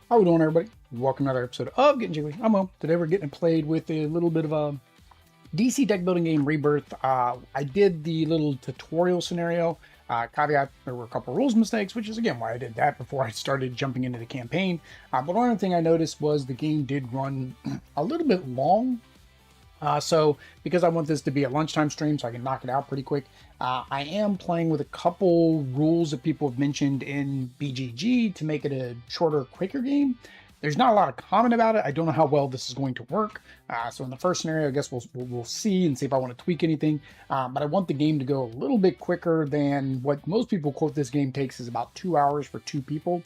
How we doing, everybody? Welcome to another episode of Getting Jiggly. I'm Mo. Today we're getting played with a little bit of a DC Deck-Building Game Rebirth. I did the little tutorial scenario. Caveat, there were a couple rules mistakes, which is, again, why I did that before I started jumping into the campaign. But one other thing I noticed was the game did run a little bit long. So because I want this to be a lunchtime stream so I can knock it out pretty quick, I am playing with a couple rules that people have mentioned in BGG to make it a shorter, quicker game. There's not a lot of comment about it. I don't know how well this is going to work. So in the first scenario, I guess we'll see and see if I want to tweak anything. But I want the game to go a little bit quicker than what most people quote this game takes, is about 2 hours for 2 people.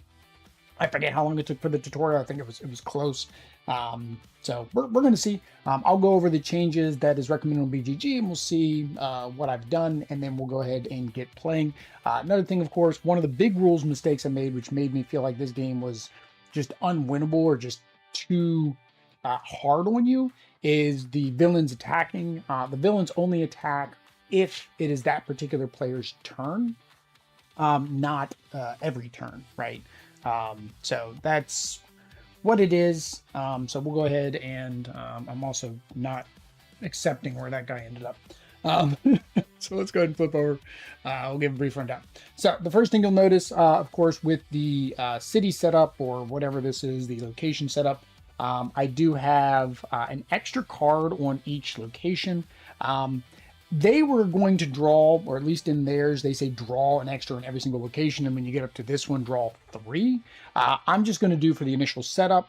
I forget how long it took for the tutorial. I think it was close. So we're going to see. I'll go over the changes that is recommended on BGG, and we'll see what I've done, and then we'll go ahead and get playing. Another thing, of course, one of the big rules mistakes I made, which made me feel like this game was just unwinnable or just too hard on you, is the villains attacking. The villains only attack if it is that particular player's turn, not every turn, right? So that's what it is. So we'll go ahead and I'm also not accepting where that guy ended up. So let's go ahead and flip over. We'll give a brief rundown. So the first thing you'll notice, of course, with the city setup, or whatever this is, the location setup, I do have an extra card on each location. They were going to draw, or at least in theirs, they say draw an extra in every single location. And when you get up to this one, draw 3. I'm just going to do for the initial setup,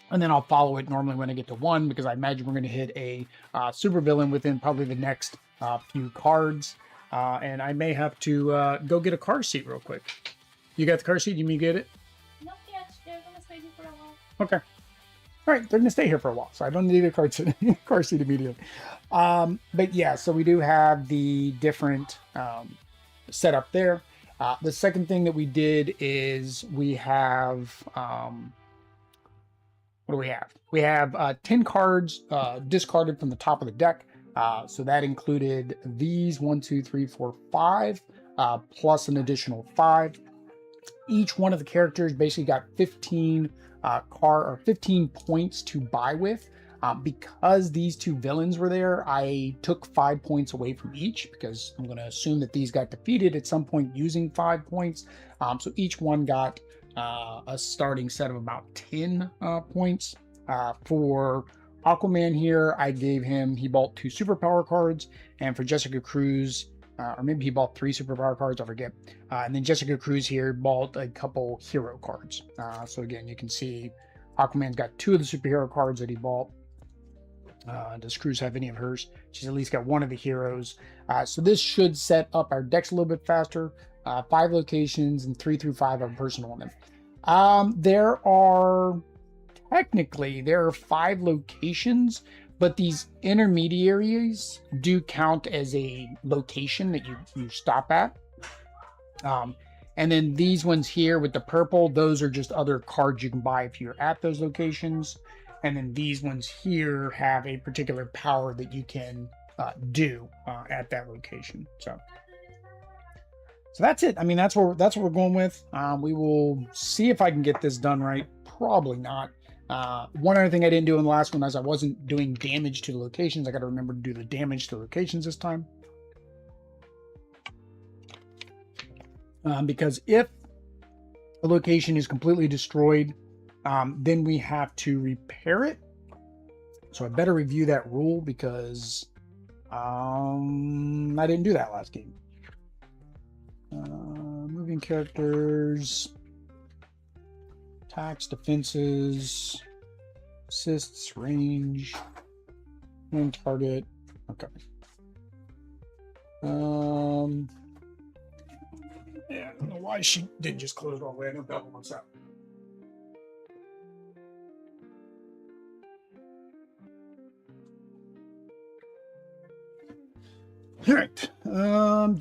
and then I'll follow it normally when I get to 1, because I imagine we're going to hit a super villain within probably the next few cards. And I may have to go get a car seat real quick. You got the car seat? You mean get it? Not yet. They're going to stay here for a while. Okay. All right, they're going to stay here for a while, so I don't need a car seat immediately. But yeah, so we do have the different setup there. The second thing that we did is we have, what do we have? We have 10 cards discarded from the top of the deck. So that included these 1, 2, 3, 4, 5, plus an additional 5. Each one of the characters basically got 15 15 points to buy with. Because these 2 villains were there, I took 5 points away from each, because I'm going to assume that these got defeated at some point using 5 points. So each one got a starting set of about 10 points. For Aquaman here, I gave him, he bought 2 superpower cards, and for Jessica Cruz, or maybe he bought 3 superpower cards, I forget. And then Jessica Cruz here bought a couple hero cards. So again, you can see Aquaman's got 2 of the superhero cards that he bought. Does Cruz have any of hers? She's at least got 1 of the heroes. So this should set up our decks a little bit faster. 5 locations, and 3 through 5 have personal on them. There are 5 locations, but these intermediaries do count as a location that you stop at. And then these ones here with the purple, those are just other cards you can buy if you're at those locations. And then these ones here have a particular power that you can do at that location. So that's it. I mean, that's what we're going with. We will see if I can get this done right. Probably not. One other thing I didn't do in the last one is I wasn't doing damage to the locations. I got to remember to do the damage to locations this time. Because if a location is completely destroyed, then we have to repair it. So I better review that rule, because I didn't do that last game. Moving characters, attacks, defenses, assists, range, and target. Okay. Yeah, I don't know why she didn't just close it all the way. I know that one wants out. All right.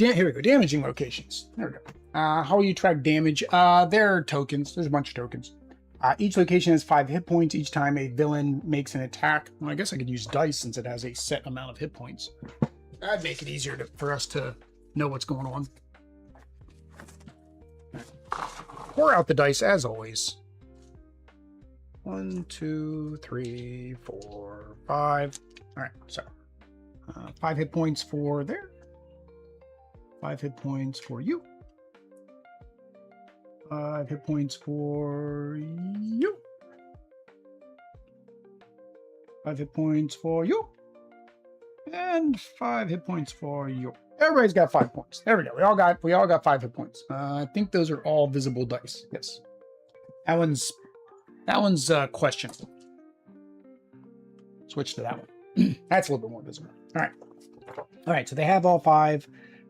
Here we go. Damaging locations. There we go. How will you track damage? There are tokens. There's a bunch of tokens. Each location has 5 hit points each time a villain makes an attack. Well, I guess I could use dice since it has a set amount of hit points. That'd make it easier for us to know what's going on. Pour out the dice as always. 1, 2, 3, 4, 5. All right, so 5 hit points for there. 5 hit points for you. 5 hit points for you. 5 hit points for you. And 5 hit points for you. Everybody's got 5 points. There we go. We all got 5 hit points. I think those are all visible dice. Yes. That one's questionable. Switch to that one. That's a little bit more visible. All right. All right. So they have all 5.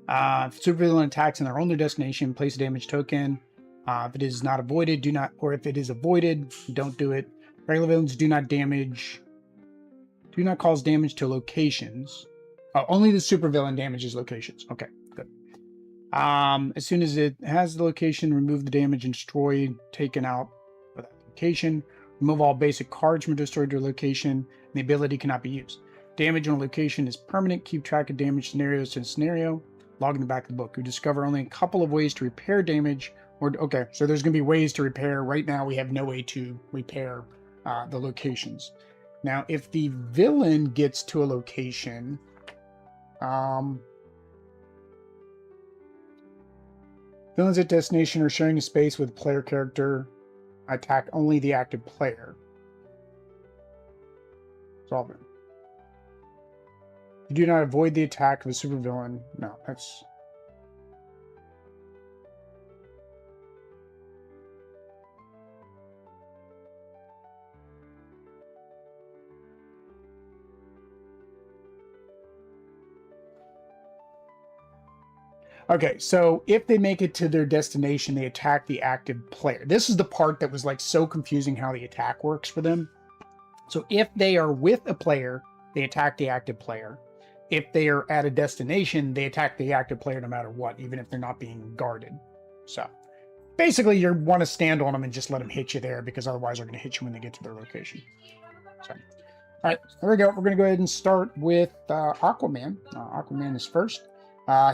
Supervillain attacks and they're on their destination. Place a damage token. If it is not avoided, do not. Or if it is avoided, don't do it. Regular villains do not damage. Do not cause damage to locations. Only the supervillain damages locations. Okay, good. As soon as it has the location, remove the damage and destroy taken out for that location. Remove all basic cards from a destroyed location. And the ability cannot be used. Damage on a location is permanent. Keep track of damage scenarios to scenario. Log in the back of the book. You discover only a couple of ways to repair damage. Okay, so there's going to be ways to repair. Right now, we have no way to repair the locations. Now, if the villain gets to a location, villains at destination are sharing a space with a player character. Attack only the active player. Solve it. You do not avoid the attack of a supervillain. No, that's... Okay, so if they make it to their destination, they attack the active player. This is the part that was like so confusing how the attack works for them. So if they are with a player, they attack the active player. If they are at a destination, they attack the active player no matter what, even if they're not being guarded. So basically you want to stand on them and just let them hit you there, because otherwise they're going to hit you when they get to their location. So, all right, there we go. We're going to go ahead and start with Aquaman. Aquaman is first.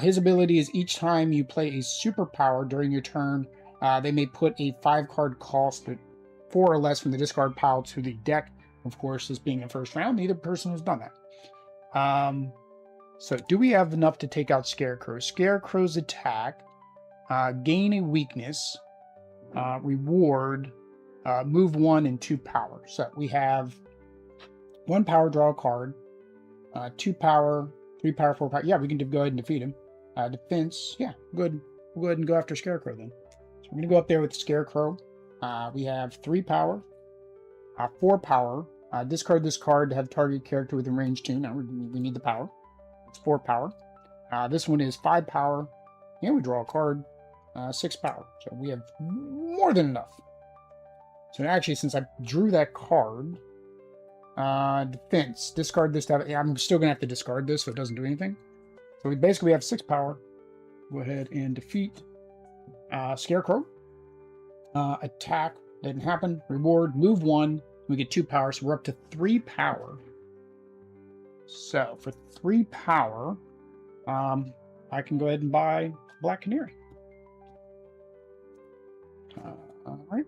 His ability is each time you play a superpower during your turn, they may put a 5-card cost at 4 or less from the discard pile to the deck. Of course, this being the first round, neither person has done that. So do we have enough to take out Scarecrow? Scarecrow's attack, gain a weakness, reward, move 1 and 2 power. So we have 1 power, draw a card, 2 power, 3 power, 4 power. Yeah, we can go ahead and defeat him. Defense. Yeah, good. We'll go ahead and go after Scarecrow then. So we're going to go up there with Scarecrow. We have 3 power, 4 power. Discard this card to have target character within range 2. Now we need the power. It's 4 power. This one is 5 power. And we draw a card. 6 power. So we have more than enough. So actually, since I drew that card, defense, discard this to have, I'm still gonna have to discard this so it doesn't do anything. So we basically have 6 power. Go ahead and defeat Scarecrow. Attack didn't happen. Reward, move 1. We get 2 power, so we're up to 3 power. So for 3 power, I can go ahead and buy Black Canary. All right.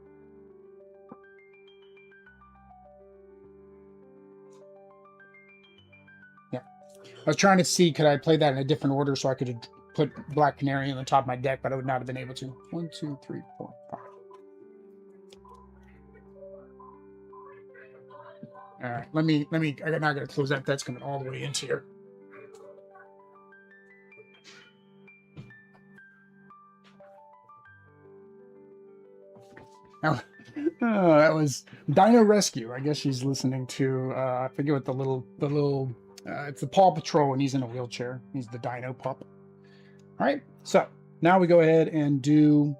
I was trying to see, could I play that in a different order so I could put Black Canary on the top of my deck, but I would not have been able to. 1, 2, 3, 4, 5. All right, let me, I'm not going to close that. That's coming all the way into here. Now, that was Dino Rescue. I guess she's listening to, I forget what the little, it's the Paw Patrol, and he's in a wheelchair. He's the Dino Pup. All right, so now we go ahead and do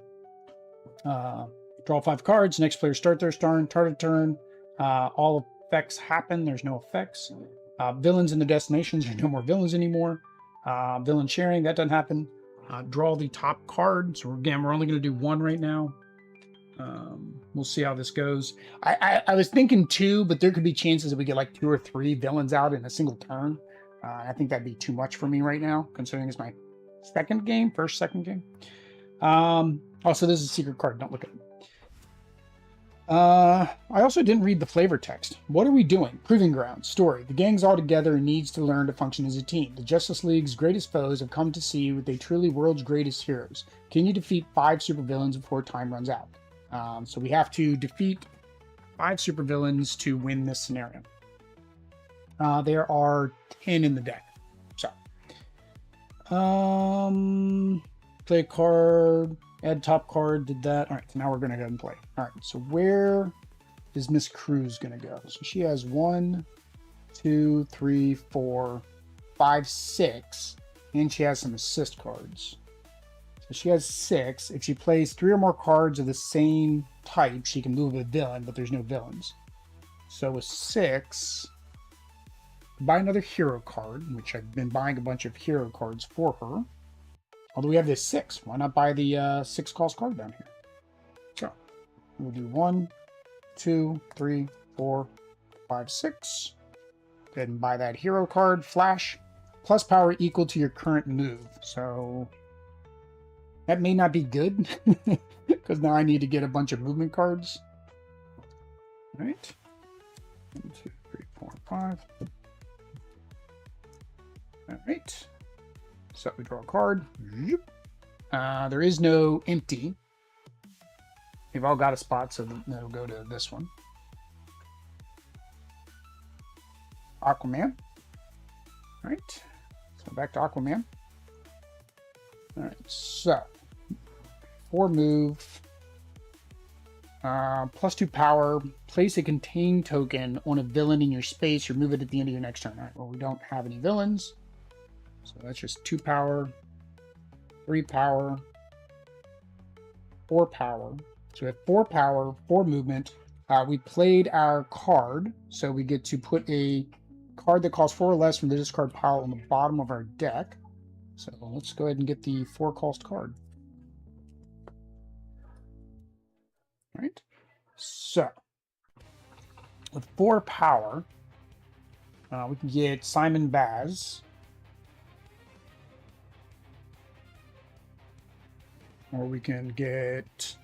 draw 5 cards. Next player start their turn. All effects happen. There's no effects. Villains in the destinations. There's no more villains anymore. Villain sharing, that doesn't happen. Draw the top card. So again, we're only going to do 1 right now. We'll see how this goes. I was thinking 2, but there could be chances that we get like 2 or 3 villains out in a single turn. I think that'd be too much for me right now, considering it's my second game. Also, this is a secret card. Don't look at it. I also didn't read the flavor text. What are we doing? Proving ground. Story. The gang's all together and needs to learn to function as a team. The Justice League's greatest foes have come to see what they truly world's greatest heroes. Can you defeat 5 supervillains before time runs out? So we have to defeat 5 supervillains to win this scenario. There are 10 in the deck. So, play a card. Add top card, did that. All right, so now we're going to go and play. All right, so where is Miss Cruz going to go? So she has 1, 2, 3, 4, 5, 6, and she has some assist cards. So she has 6. If she plays 3 or more cards of the same type, she can move a villain, but there's no villains. So with 6, buy another hero card, which I've been buying a bunch of hero cards for her. Although we have this 6. Why not buy the 6 cost card down here? So we'll do 1, 2, 3, 4, 5, 6. Go ahead and buy that hero card. Flash. Plus power equal to your current move. So that may not be good. Because now I need to get a bunch of movement cards. All right. 1, 2, 3, 4, 5. All right. So we draw a card. There is no empty. We've all got a spot, so they'll go to this one. Aquaman. All right. So back to Aquaman. All right. So 4 move. +2 power. Place a contain token on a villain in your space. Remove it at the end of your next turn. All right. Well, we don't have any villains. So that's just 2 power, 3 power, 4 power. So we have 4 power, 4 movement. We played our card, so we get to put a card that costs 4 or less from the discard pile on the bottom of our deck. So let's go ahead and get the 4 cost card. All right. So with 4 power, we can get Simon Baz. Or we can get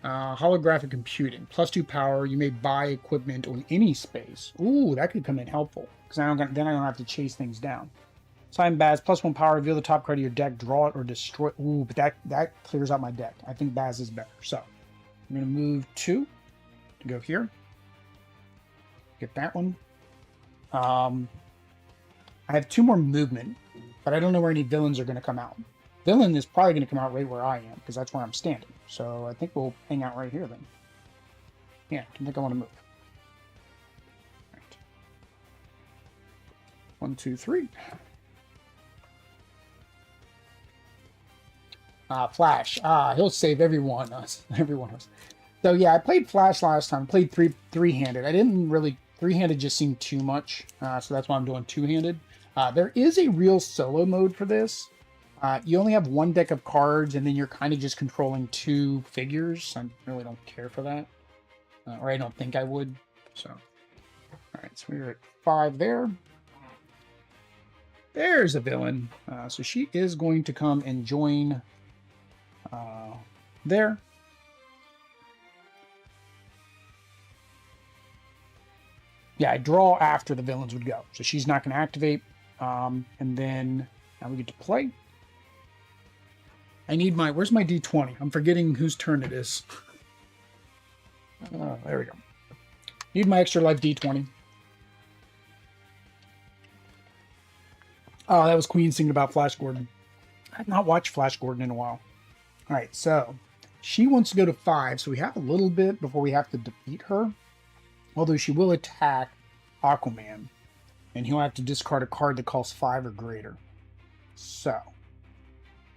holographic computing. +2 power. You may buy equipment on any space. Ooh, that could come in helpful. Because then I don't have to chase things down. Simon Baz, +1 power. Reveal the top card of your deck. Draw it or destroy it. Ooh, but that clears out my deck. I think Baz is better. So I'm going to move 2 to go here. Get that one. I have 2 more movement, but I don't know where any villains are going to come out. Villain is probably going to come out right where I am, because that's where I'm standing. So I think we'll hang out right here then. Yeah, I don't think I want to move. All right. 1, 2, 3. Flash. He'll save everyone else. Everyone else. So yeah, I played Flash last time. Played three-handed. I didn't really... Three-handed just seemed too much. So that's why I'm doing two-handed. There is a real solo mode for this. You only have 1 deck of cards, and then you're kind of just controlling 2 figures. I really don't care for that. Or I don't think I would. So, all right, so we're at 5 there. There's a villain. So she is going to come and join there. Yeah, I draw after the villains would go. So she's not going to activate. And then now we get to play. I need my... Where's my D20? I'm forgetting whose turn it is. There we go. Need my extra life D20. Oh, that was Queen singing about Flash Gordon. I have not watched Flash Gordon in a while. All right, so she wants to go to 5, so we have a little bit before we have to defeat her. Although she will attack Aquaman, and he'll have to discard a card that costs 5 or greater. So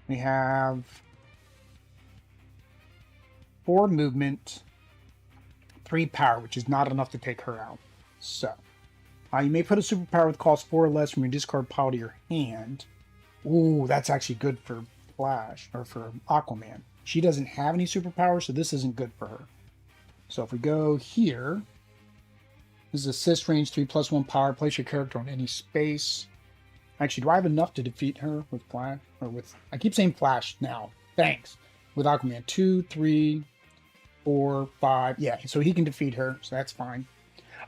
we have 4 movement, 3 power, which is not enough to take her out. So you may put a superpower with cost 4 or less from your discard pile to your hand. Ooh, that's actually good for Flash, or for Aquaman. She doesn't have any superpowers, so this isn't good for her. So if we go here, this is assist range 3 + 1 power. Place your character on any space. Actually, do I have enough to defeat her with Flash? Or with... I keep saying Flash now. Thanks. With Aquaman. 2, 3, 4, 5. Yeah, so he can defeat her, so that's fine.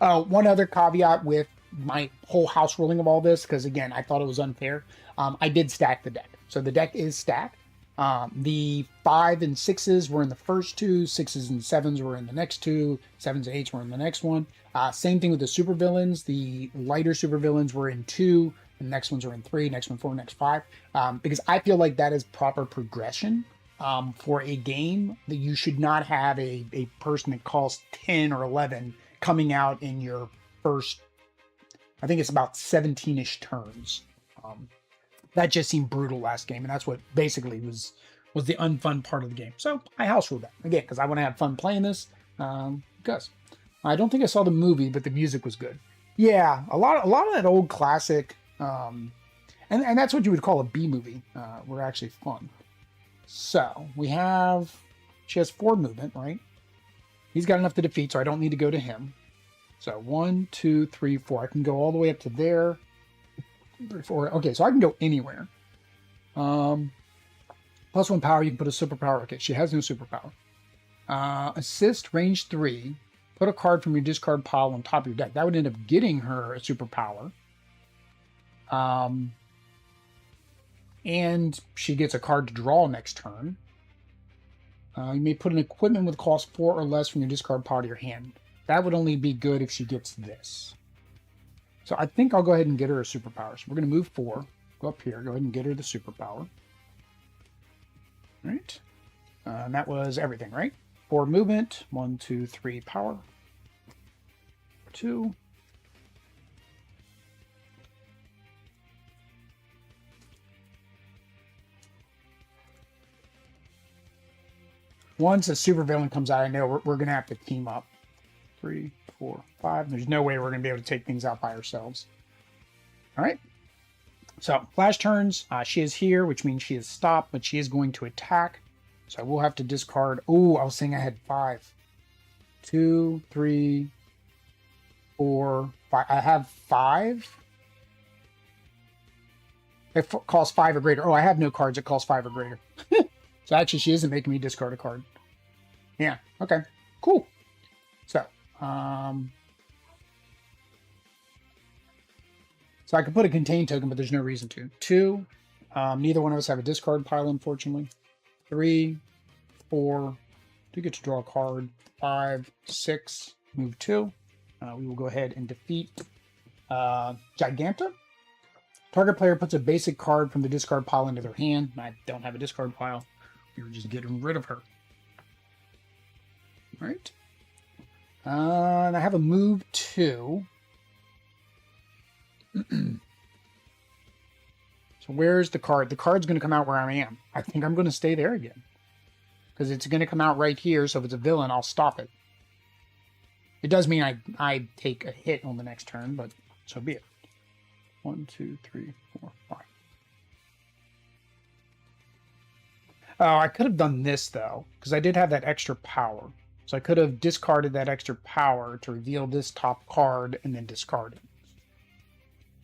One other caveat with my whole house ruling of all this, because again, I thought it was unfair. I did stack the deck. So the deck is stacked. The 5 and 6s were in the first two, 6s and 7s were in the next two, 7s and 8s were in the next one. Same thing with the supervillains. The lighter supervillains were in 2, the next ones are in 3, next one 4, next 5. Because I feel like that is proper progression for a game. That you should not have a person that costs 10 or 11 coming out in your first, I think it's about 17-ish turns. That just seemed brutal last game, and that's what basically was the unfun part of the game. So I house ruled that again because I want to have fun playing this. Because I don't think I saw the movie, but the music was good. Yeah, a lot of that old classic, and that's what you would call a B movie. Were actually fun. So she has 4 movement, right? He's got enough to defeat, so I don't need to go to him. So 1, 2, 3, 4. I can go all the way up to there. 3, 4. Okay, so I can go anywhere. +1 power, you can put a superpower. Okay, she has no superpower. Assist, range 3. Put a card from your discard pile on top of your deck. That would end up getting her a superpower. And she gets a card to draw next turn. You may put an equipment with cost 4 or less from your discard pile to your hand. That would only be good if she gets this. So I think I'll go ahead and get her a superpower. So we're going to move 4. Go up here. Go ahead and get her the superpower. All right. And that was everything, right? 4 movement. 1, 2, 3 power. 2. Once a supervillain comes out, I know we're going to have to team up. 3, 4, 5. There's no way we're going to be able to take things out by ourselves. All right. So, flash turns. She is here, which means she is stopped, but she is going to attack. So, I will have to discard. Oh, I was saying I had 5. 2, 3, 4, 5. I have 5. It costs 5 or greater. Oh, I have no cards that cost 5 or greater. So, actually, she isn't making me discard a card. Yeah. Okay. Cool. So, so I could put a contain token, but there's no reason to. 2, neither one of us have a discard pile, unfortunately. 3, 4, do get to draw a card. 5, 6, move 2. We will go ahead and defeat Giganta. Target player puts a basic card from the discard pile into their hand. I don't have a discard pile. We were just getting rid of her. All right. And I have a move 2. So where's the card? The card's going to come out where I am. I think I'm going to stay there again. Because it's going to come out right here, so if it's a villain, I'll stop it. It does mean I take a hit on the next turn, but so be it. 1, 2, 3, 4, 5. Oh, I could have done this, though, because I did have that extra power. So I could have discarded that extra power to reveal this top card and then discard it.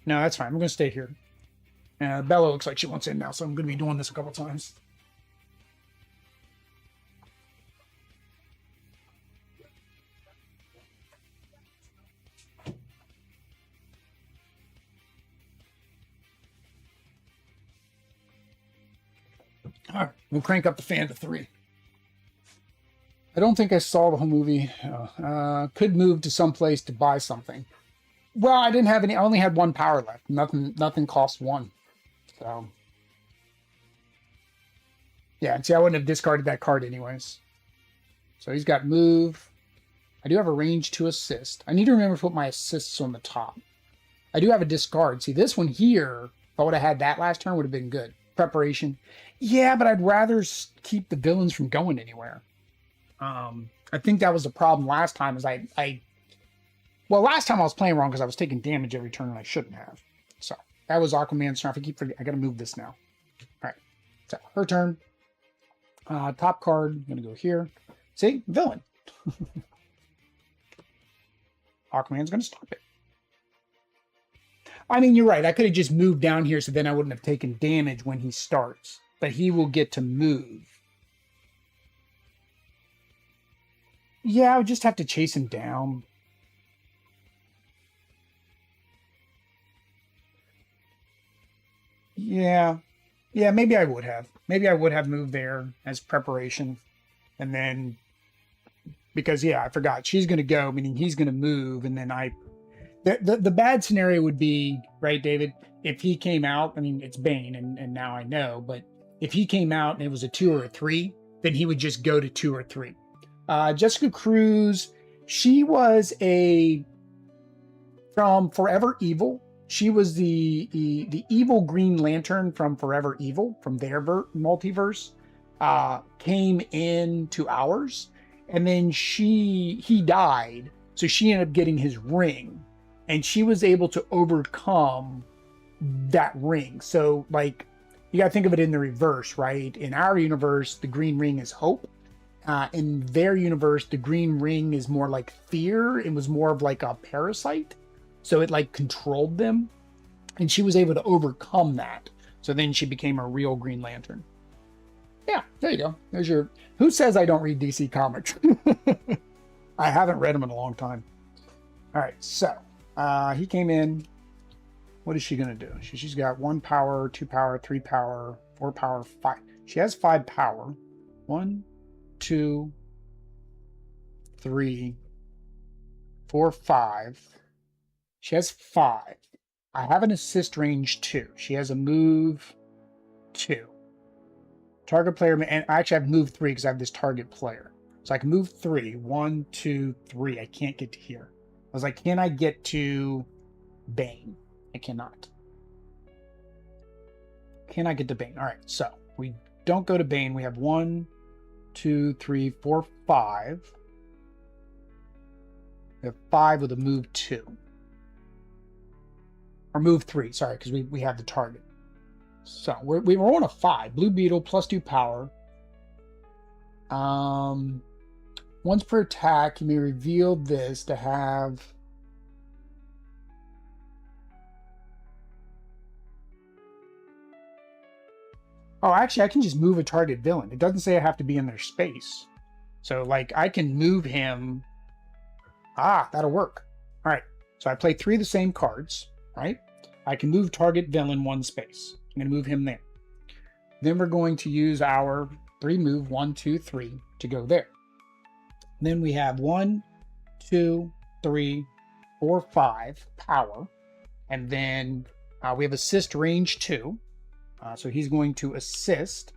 No, that's fine. I'm going to stay here. Bella looks like she wants in now, so I'm going to be doing this a couple times. All right, we'll crank up the fan to 3. I don't think I saw the whole movie. Could move to some place to buy something. Well, I didn't have any. I only had 1 power left. Nothing cost 1. So, yeah. See, I wouldn't have discarded that card anyways. So he's got move. I do have a range to assist. I need to remember to put my assists on the top. I do have a discard. See, this one here, if I would have had that last turn, would have been good. Preparation. Yeah, but I'd rather keep the villains from going anywhere. I think that was the problem last time. Is well, last time I was playing wrong because I was taking damage every turn and I shouldn't have. So that was Aquaman's turn. I keep forgetting. I got to move this now. All right. So her turn. Top card. I'm gonna go here. See, villain. Aquaman's gonna stop it. I mean, you're right. I could have just moved down here so then I wouldn't have taken damage when he starts. But he will get to move. Yeah, I would just have to chase him down. Yeah. Yeah, maybe I would have. Maybe I would have moved there as preparation. And then, because, yeah, I forgot. She's going to go, meaning he's going to move. And then the bad scenario would be, right, David, if he came out, I mean, it's Bane, and now I know, but if he came out and it was a 2 or a 3, then he would just go to 2 or 3. Jessica Cruz, she was from Forever Evil. She was the evil Green Lantern from Forever Evil, from their multiverse, came into ours, and then he died, so she ended up getting his ring, and she was able to overcome that ring. So, like, you got to think of it in the reverse, right? In our universe, the green ring is hope. In their universe, the green ring is more like fear. It was more of like a parasite. So it like controlled them. And she was able to overcome that. So then she became a real Green Lantern. Yeah, there you go. There's your... Who says I don't read DC Comics? I haven't read them in a long time. All right, so he came in. What is she going to do? She's got 1 power, 2 power, 3 power, 4 power, 5. She has 5 power. 1, 2, 3, 4, 5. She has 5. I have an assist range 2. She has a move 2. Target player, and I actually have move 3 because I have this target player. So I can move 3. 1, 2, 3. I can't get to here. I was like, can I get to Bane? I cannot. Can I get to Bane? All right, so we don't go to Bane. We have 1, 2, 3, 4, 5. We have 5 with a move 2. Or move 3, sorry, because we have the target. So we were on a 5. Blue Beetle, +2 power. Once per attack, you may reveal this to have... Oh, actually, I can just move a target villain. It doesn't say I have to be in their space. So, like, I can move him. Ah, that'll work. All right. So I play 3 of the same cards, right? I can move target villain 1 space. I'm going to move him there. Then we're going to use our 3 move, 1, 2, 3, to go there. Then we have 1, 2, 3, 4, 5 power. And then we have assist range 2. So he's going to assist,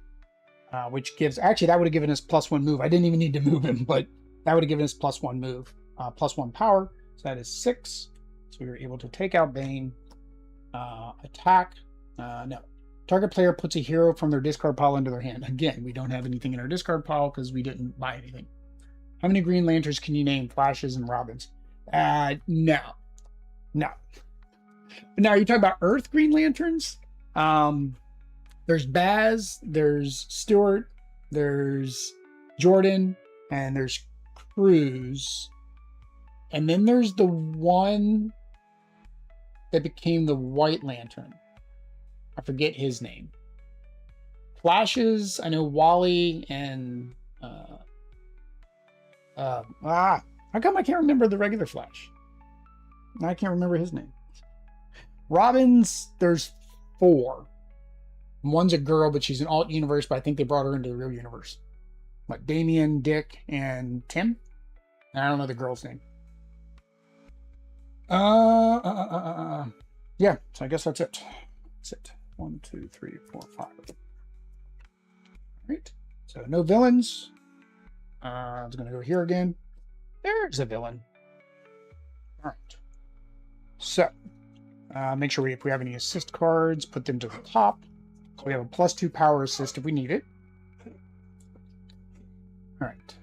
which gives, actually that would have given us +1 move. I didn't even need to move him, but that would have given us +1 move, +1 power. So that is 6. So we were able to take out Bane. Attack, no. Target player puts a hero from their discard pile into their hand. Again, we don't have anything in our discard pile because we didn't buy anything. How many Green Lanterns can you name? Flashes and Robins? No. No. Now, are you talking about Earth Green Lanterns? There's Baz, there's Stewart, there's Jordan, and there's Cruz. And then there's the one that became the White Lantern. I forget his name. Flashes, I know Wally and... how come I can't remember the regular Flash? I can't remember his name. Robins, there's 4. One's a girl, but she's an alt universe, but I think they brought her into the real universe. Like Damien, Dick, and Tim? And I don't know the girl's name. Yeah, so I guess that's it. That's it. 1, 2, 3, 4, 5. All right. So no villains. I was gonna go here again. There's a villain. All right. So make sure if we have any assist cards, put them to the top. So we have a +2 power assist if we need it. All right.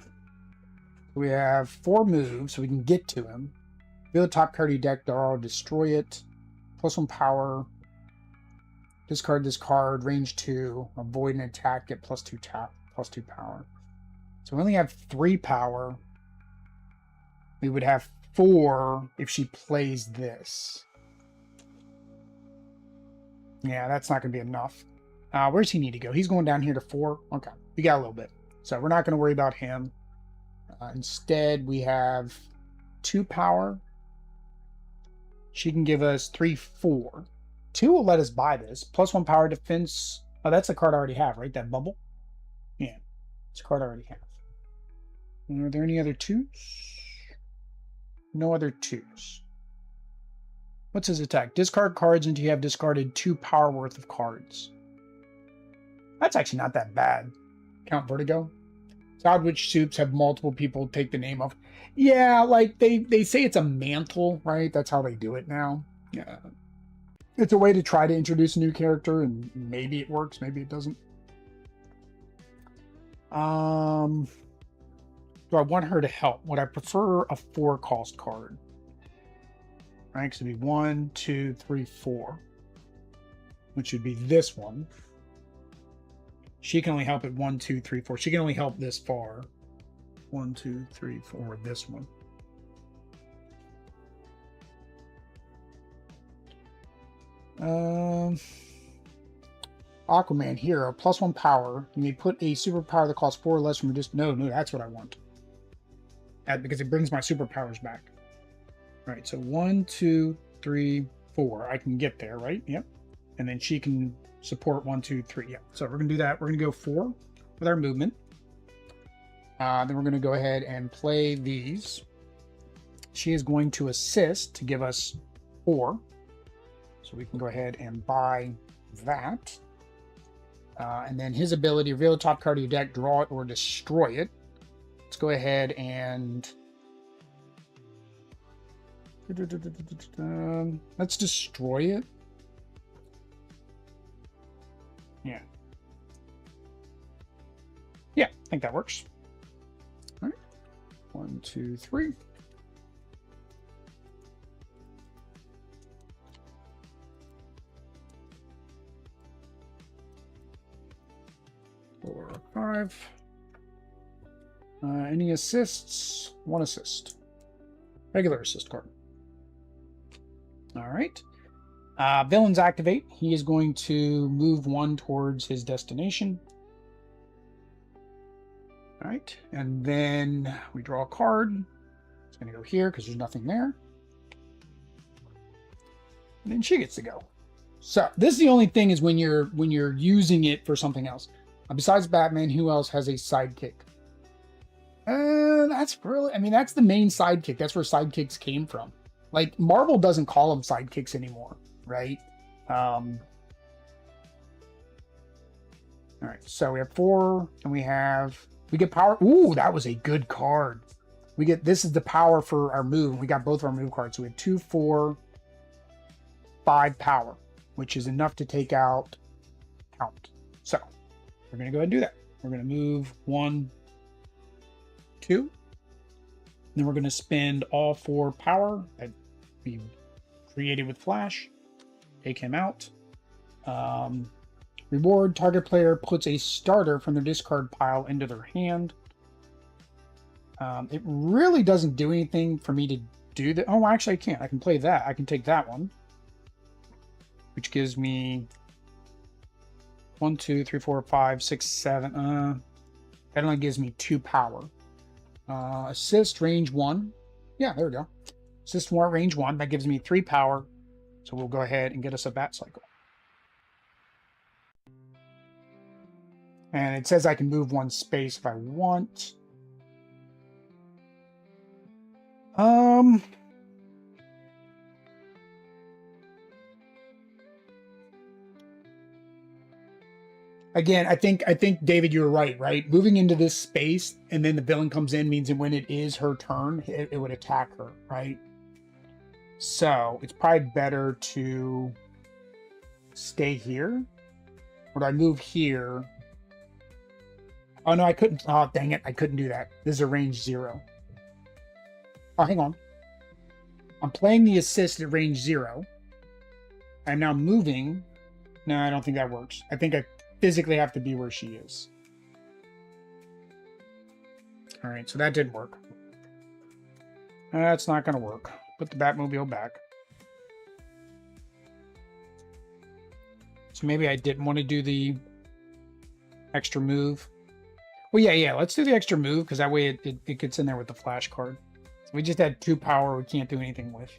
We have 4 moves, so we can get to him. Reveal the top card of your deck, draw, destroy it. +1 power. Discard this card, range 2. Avoid an attack, get +2 tap, +2 power. So we only have 3 power. We would have 4 if she plays this. Yeah, that's not going to be enough. Where's he need to go? He's going down here to 4. Okay, we got a little bit. So we're not going to worry about him. Instead, we have 2 power. She can give us 3, 4. 2 will let us buy this. +1 power defense. Oh, that's a card I already have, right? That bubble? Yeah. It's a card I already have. Are there any other 2s? No other 2s. What's his attack? Discard cards until you have discarded 2 power worth of cards. That's actually not that bad. Count Vertigo. It's odd which soups have multiple people take the name of. Yeah, like they say it's a mantle, right? That's how they do it now. Yeah. It's a way to try to introduce a new character, and maybe it works, maybe it doesn't. Do I want her to help? Would I prefer a 4-cost card? Right, because it'd be 1, 2, 3, 4. Which would be this one. She can only help at 1, 2, 3, 4. She can only help this far. 1, 2, 3, 4. This one. Aquaman hero +1 power. You may put a superpower that costs 4 or less from your no, that's what I want. Because it brings my superpowers back. Right, so 1, 2, 3, 4. I can get there, right? Yep. And then she can support 1, 2, 3. Yeah. So we're gonna do that. We're gonna go 4 with our movement. Then we're gonna go ahead and play these. She is going to assist to give us 4. So we can go ahead and buy that. And then his ability, reveal the top card of your deck, draw it, or destroy it. Let's go ahead and let's destroy it. Yeah. Yeah, I think that works. All right. 1, 2, 3. Four, 5. Any assists? 1 assist. Regular assist card. All right. Villains activate. He is going to move 1 towards his destination. All right. And then we draw a card. It's going to go here because there's nothing there. And then she gets to go. So this is the only thing is when you're using it for something else. Besides Batman, who else has a sidekick? That's really, I mean, that's the main sidekick. That's where sidekicks came from. Like, Marvel doesn't call them sidekicks anymore, right? All right, so we have 4, and we get power. Ooh, that was a good card. This is the power for our move. We got both of our move cards. So we have 2, 4, 5 power, which is enough to take out Count. So we're going to go ahead and do that. We're going to move 1, 2. Then we're going to spend all 4 power that we created with Flash. Take him out. Reward, target player puts a starter from their discard pile into their hand. It really doesn't do anything for me to do that. Oh, actually I can't. I can play that. I can take that one, which gives me 1, 2, 3, 4, 5, 6, 7. That only gives me 2 power. Assist, range 1. Yeah, there we go. Assist 1, range 1. That gives me 3 power. So we'll go ahead and get us a bat cycle. And it says I can move 1 space if I want. Again, I think David, you're right? Moving into this space and then the villain comes in means that when it is her turn, it would attack her, right? So it's probably better to stay here. Or do I move here? Oh no, I couldn't. Oh, dang it. I couldn't do that. This is a range 0. Oh, hang on. I'm playing the assist at range 0. I'm now moving. No, I don't think that works. I think I physically have to be where she is. All right, so that didn't work. That's not going to work. Put the Batmobile back. So maybe I didn't want to do the extra move. Well, yeah. Let's do the extra move because that way it gets in there with the flash card. So we just had 2 power we can't do anything with.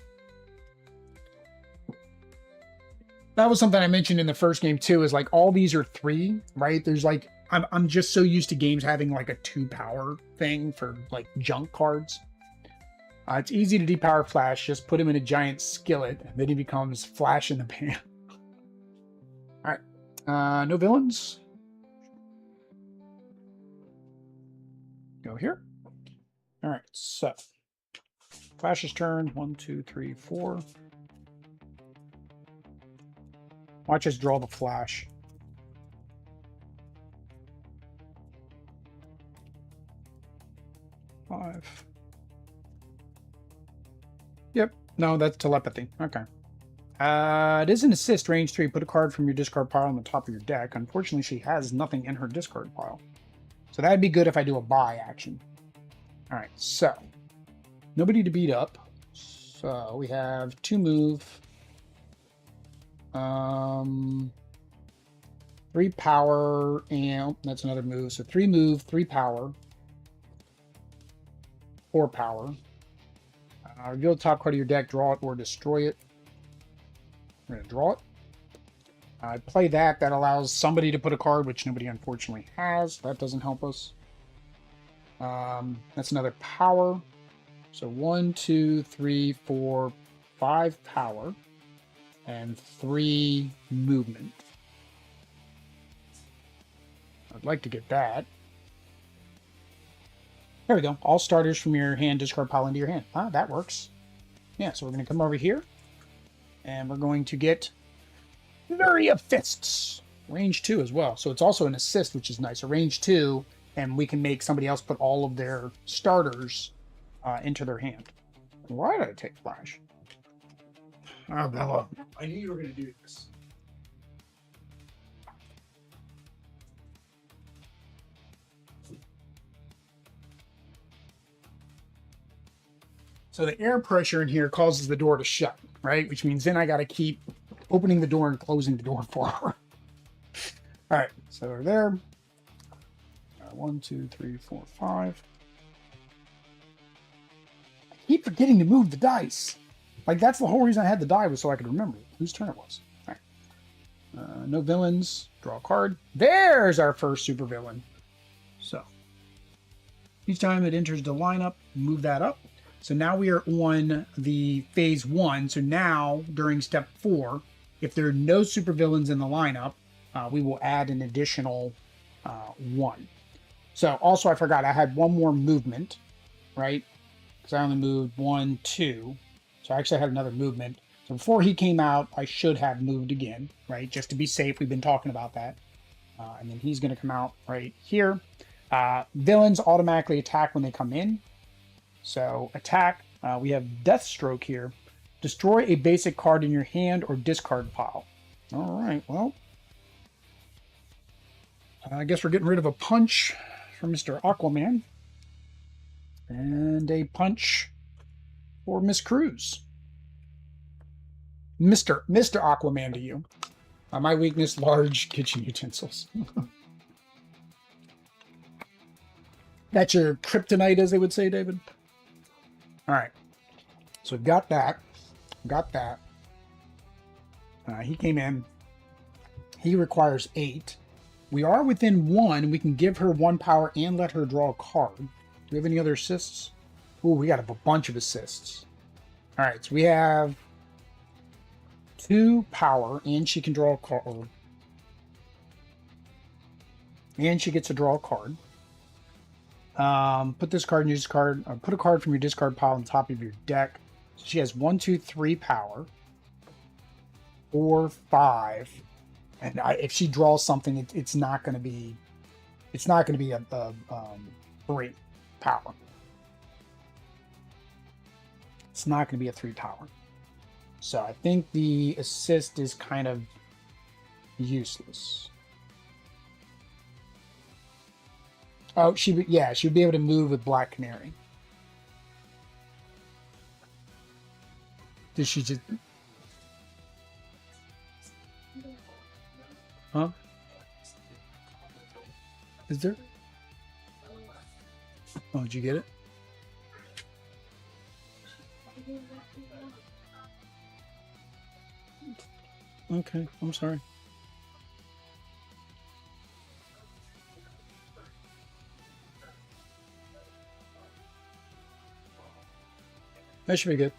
That was something I mentioned in the first game too, is like all these are 3, right? There's like, I'm just so used to games having like a 2 power thing for like junk cards. It's easy to depower Flash. Just put him in a giant skillet, and then he becomes Flash in the pan. All right, no villains. Go here. All right, so Flash's turn. 1, 2, 3, 4. Watch us draw the Flash. Five. Yep. No, that's telepathy. Okay. It is an assist, range 3. Put a card from your discard pile on the top of your deck. Unfortunately, she has nothing in her discard pile. So that'd be good if I do a buy action. All right, so nobody to beat up. So we have 2 move. 3 power, and that's another move. So 3 move, 3 power, 4 power. Reveal the top card of your deck, draw it or destroy it. We're going to draw it. I play that. That allows somebody to put a card, which nobody unfortunately has. That doesn't help us. That's another power. So 1, 2, 3, 4, 5 power. And 3 movement. I'd like to get that. There we go. All starters from your hand, discard pile into your hand. Ah, that works. Yeah, so we're going to come over here. And we're going to get Flurry of Fists. Range 2 as well. So it's also an assist, which is nice. A range 2, and we can make somebody else put all of their starters into their hand. Why did I take Flash? Oh, Bella. I knew you were going to do this. So the air pressure in here causes the door to shut, right? Which means then I got to keep opening the door and closing the door for her. All right, so we're there. 1, 2, 3, 4, 5. I keep forgetting to move the dice. Like, that's the whole reason I had the die, was so I could remember whose turn it was. All right. No villains. Draw a card. There's our first super villain. So, each time it enters the lineup, move that up. So now we are on the phase 1. So now, during step 4, if there are no supervillains in the lineup, we will add an additional 1. So also, I forgot, I had 1 more movement, right? Because I only moved 1, 2. So I actually had another movement. So before he came out, I should have moved again, right? Just to be safe, we've been talking about that. And then he's going to come out right here. Villains automatically attack when they come in. So attack, we have Deathstroke here. Destroy a basic card in your hand or discard pile. All right, well, I guess we're getting rid of a punch for Mr. Aquaman. And a punch for Miss Cruz. Mr. Aquaman to you. My weakness, large kitchen utensils. That's your kryptonite, as they would say, David. All right. So we've got that. Got that. He came in. He requires 8. We are within 1. We can give her 1 power and let her draw a card. Do we have any other assists? Ooh, we got a bunch of assists. All right, so we have 2 power, and she can draw a card. And she gets to draw a card. Put this card in your discard. Put a card from your discard pile on top of your deck. So she has 1, 2, 3 power. 4, 5. And if she draws something, it's not going to be. It's not going to be a 3 power. It's not going to be a 3 power. So I think the assist is kind of useless. Oh, she would be able to move with Black Canary. Did she just? Huh? Is there? Oh, did you get it? Okay, I'm sorry. That should be good.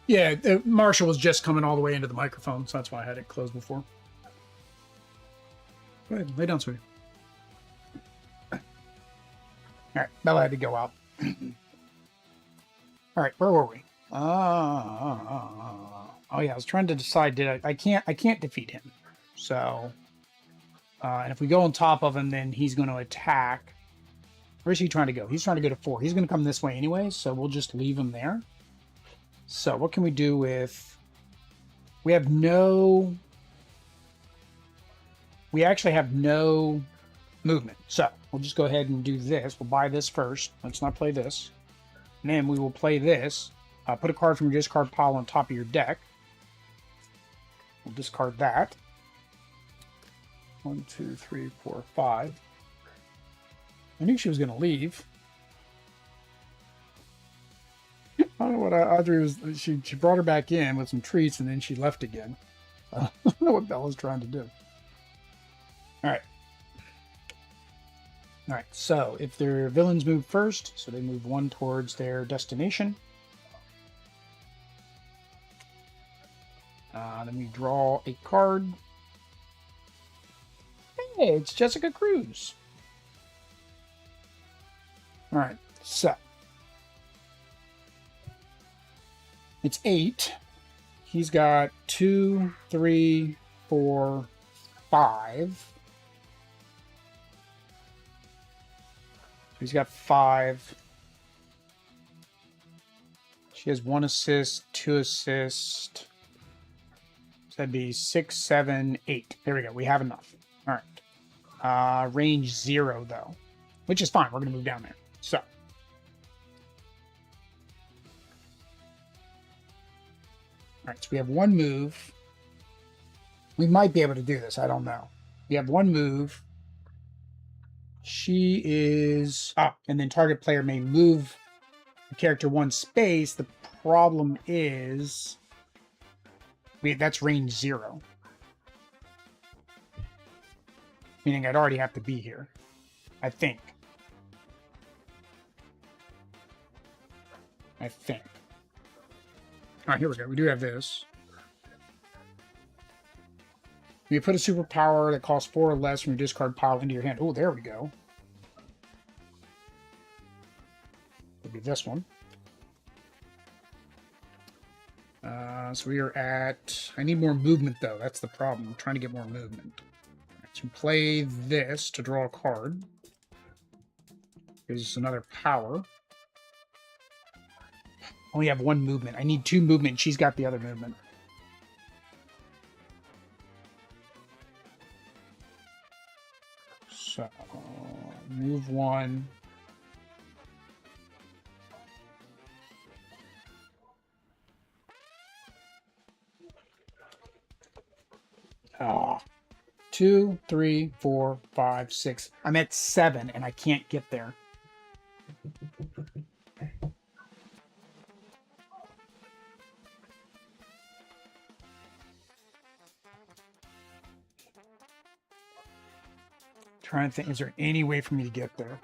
Yeah, Marshall was just coming all the way into the microphone, so that's why I had it closed before. Go ahead, lay down, sweetie. All right, Bella had to go out. All right, where were we? Oh yeah, I was trying to decide. I can't defeat him. So, and if we go on top of him, then he's going to attack. Where's he trying to go? He's trying to go to 4. He's going to come this way anyway, so we'll just leave him there. So what can we do with... We actually have no movement. So we'll just go ahead and do this. We'll buy this first. Let's not play this. And then we will play this. Put a card from your discard pile on top of your deck. We'll discard that. 1, 2, 3, 4, 5. I knew she was going to leave. I don't know what Audrey was... She brought her back in with some treats, and then she left again. I don't know what Bella's trying to do. Alright. Alright, so if their villains move first, so they move 1 towards their destination. Then we draw a card. Hey, it's Jessica Cruz. Alright, so. It's 8. He's got 2, 3, 4, 5. So he's got 5. She has 1 assist, 2 assist. So that'd be 6, 7, 8. There we go. We have enough. All right. Range 0, though, which is fine. We're going to move down there. So. All right. So we have 1 move. We might be able to do this. I don't know. We have 1 move. She is... and then target player may move the character 1 space. The problem is... that's range 0. Meaning I'd already have to be here. I think. Alright, here we go. We do have this. You put a superpower that costs 4 or less from your discard pile into your hand. Oh, there we go. It'll be this one. So we are at... I need more movement, though. That's the problem. I'm trying to get more movement. So play this to draw a card. Here's another power. Only have 1 movement. I need 2 movement. She's got the other movement. So, move 1. Ah. 2, 3, 4, 5, 6. I'm at 7 and I can't get there. Trying to think, is there any way for me to get there?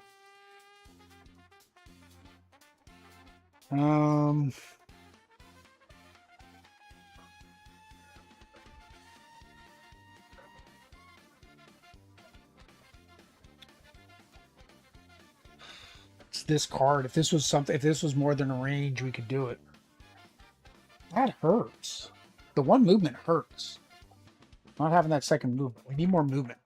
It's this card. If this was something, if this was more than a range, we could do it. That hurts. The 1 movement hurts. Not having that second movement. We need more movement.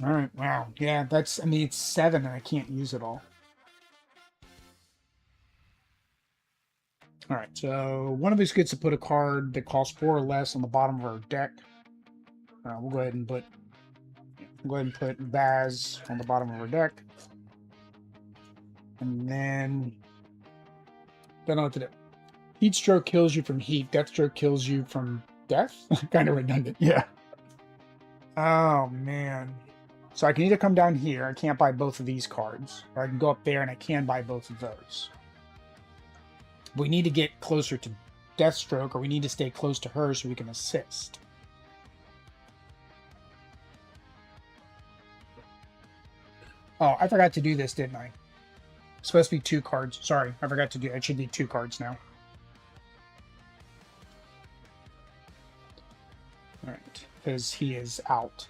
All right, wow. Yeah, that's, I mean, it's 7 and I can't use it all. All right, so one of us gets to put a card that costs 4 or less on the bottom of our deck. We'll go ahead and put Baz on the bottom of our deck. And then, don't know what to do. Heat stroke kills you from heat. Death stroke kills you from death? Kind of redundant. Yeah. Oh, man. So I can either come down here. I can't buy both of these cards. Or I can go up there and I can buy both of those. We need to get closer to Deathstroke, or we need to stay close to her so we can assist. Oh, I forgot to do this, didn't I? It's supposed to be 2 cards. Sorry, I forgot to do it. It should be 2 cards now. Alright, because he is out.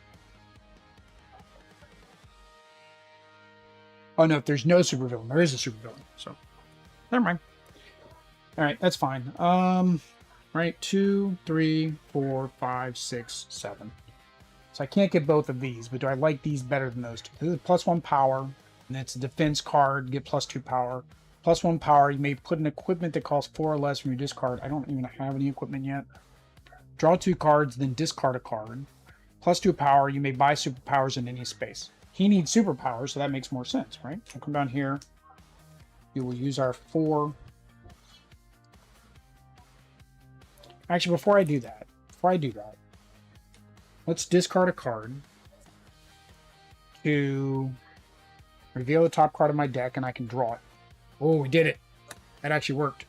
Oh no, if there's no supervillain, there is a supervillain, so never mind. Alright, that's fine. Right, 2, 3, 4, 5, 6, 7. So I can't get both of these, but do I like these better than those two? This is +1 power, and it's a defense card, get +2 power. +1 power, you may put an equipment that costs 4 or less from your discard. I don't even have any equipment yet. Draw 2 cards, then discard a card. +2 power, you may buy superpowers in any space. He needs superpowers, so that makes more sense, right? We'll come down here. We will use our 4. Actually, before I do that, let's discard a card to reveal the top card of my deck, and I can draw it. Oh, we did it. That actually worked.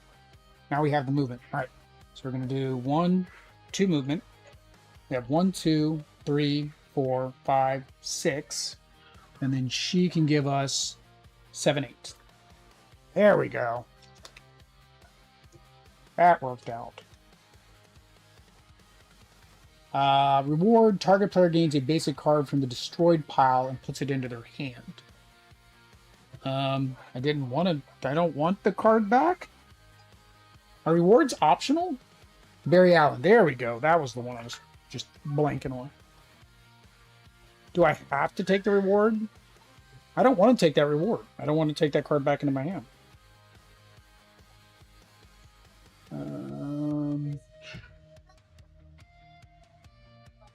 Now we have the movement. All right, so we're going to do 1, 2 movement. We have 1, 2, 3, 4, 5, 6. And then she can give us 7, 8. There we go. That worked out. Reward, target player gains a basic card from the destroyed pile and puts it into their hand. I don't want the card back. Are rewards optional? Barry Allen, there we go. That was the one I was just blanking on. Do I have to take the reward? I don't want to take that reward. I don't want to take that card back into my hand.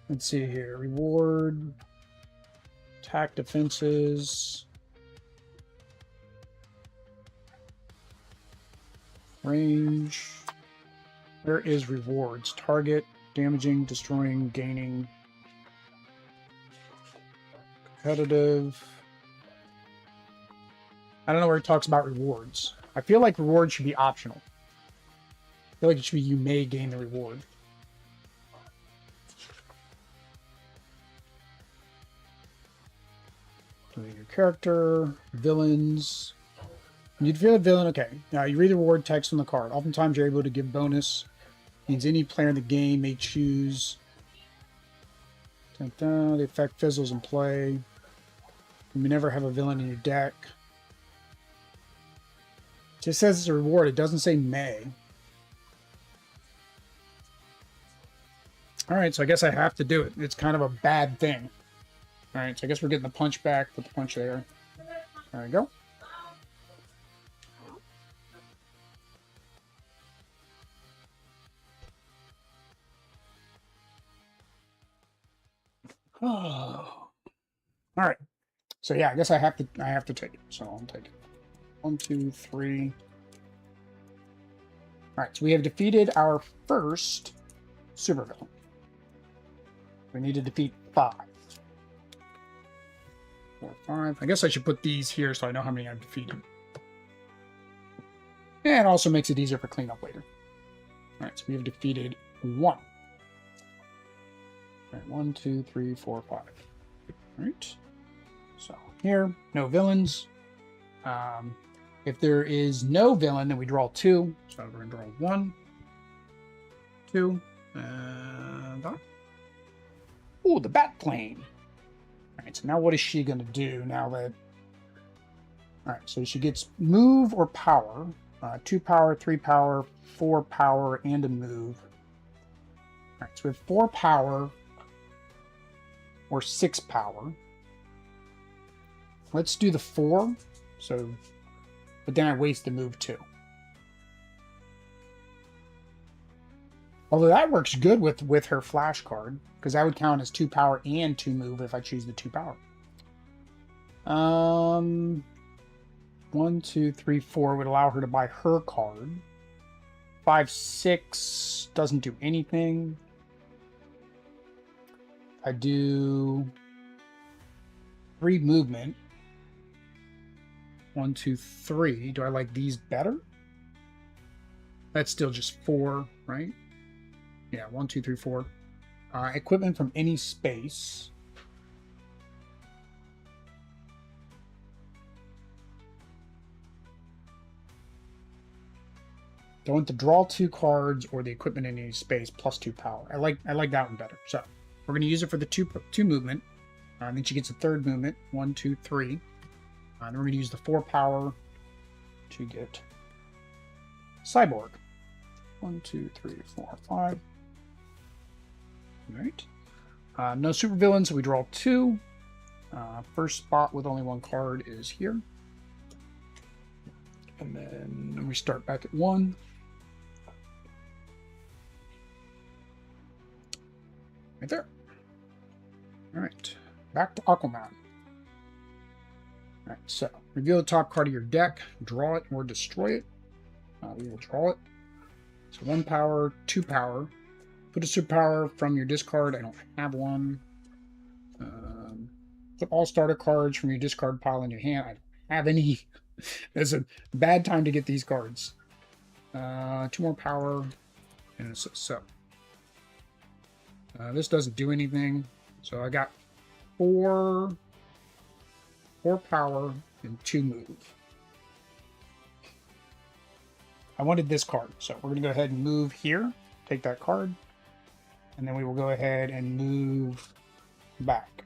Let's see here. Reward. Attack defenses. Range. Where is rewards? Target. Damaging, destroying, gaining. Competitive. I don't know where it talks about rewards. I feel like rewards should be optional. I feel like it should be you may gain the reward. Your character, villains. You defeat a villain, okay. Now you read the reward text on the card. Oftentimes you're able to give bonus. Means any player in the game may choose. The effect fizzles in play. You may never have a villain in your deck. It just says it's a reward. It doesn't say may. Alright, so I guess I have to do it. It's kind of a bad thing. Alright, so I guess we're getting the punch back. Put the punch there. There we go. Oh. Alright. So yeah, I guess I have to take it. So I'll take it. 1, 2, 3. Alright, so we have defeated our first supervillain. We need to defeat 5. 4, 5. I guess I should put these here so I know how many I've defeated. And it also makes it easier for cleanup later. Alright, so we have defeated 1. Alright, 1, 2, 3, 4, 5. Alright. So here, no villains. If there is no villain, then we draw 2. So we're going to draw 1, 2, and... Ooh, the bat plane. Alright, so now what is she going to do now that... Alright, so she gets move or power. 2 power, 3 power, 4 power, and a move. Alright, so we have 4 power or 6 power. Let's do the 4. So, but then I waste the move 2. Although that works good with her flash card, because that would count as 2 power and 2 move if I choose the 2 power. 1, 2, 3, 4 would allow her to buy her card. 5, 6 doesn't do anything. I do 3 movement. 1, 2, 3. Do I like these better? That's still just 4, right? Yeah, 1, 2, 3, 4. Equipment from any space. Do I want to draw 2 cards or the equipment in any space plus 2 power? I like that one better. So we're going to use it for the 2 movement. And then she gets a 3rd movement. 1, 2, 3. Then we're going to use the 4 power to get Cyborg. 1, 2, 3, 4, 5. All right. No supervillains, so we draw 2. First spot with only 1 card is here. And then we start back at 1. Right there. All right. Back to Aquaman. All right, so reveal the top card of your deck, draw it or destroy it. We will draw it. So 1 power, 2 power. Put a superpower from your discard. I don't have one. Put all starter cards from your discard pile in your hand. I don't have any. It's a bad time to get these cards. 2 more power. And so. This doesn't do anything. So I got 4 power and 2 move. I wanted this card, so we're going to go ahead and move here. Take that card. And then we will go ahead and move back.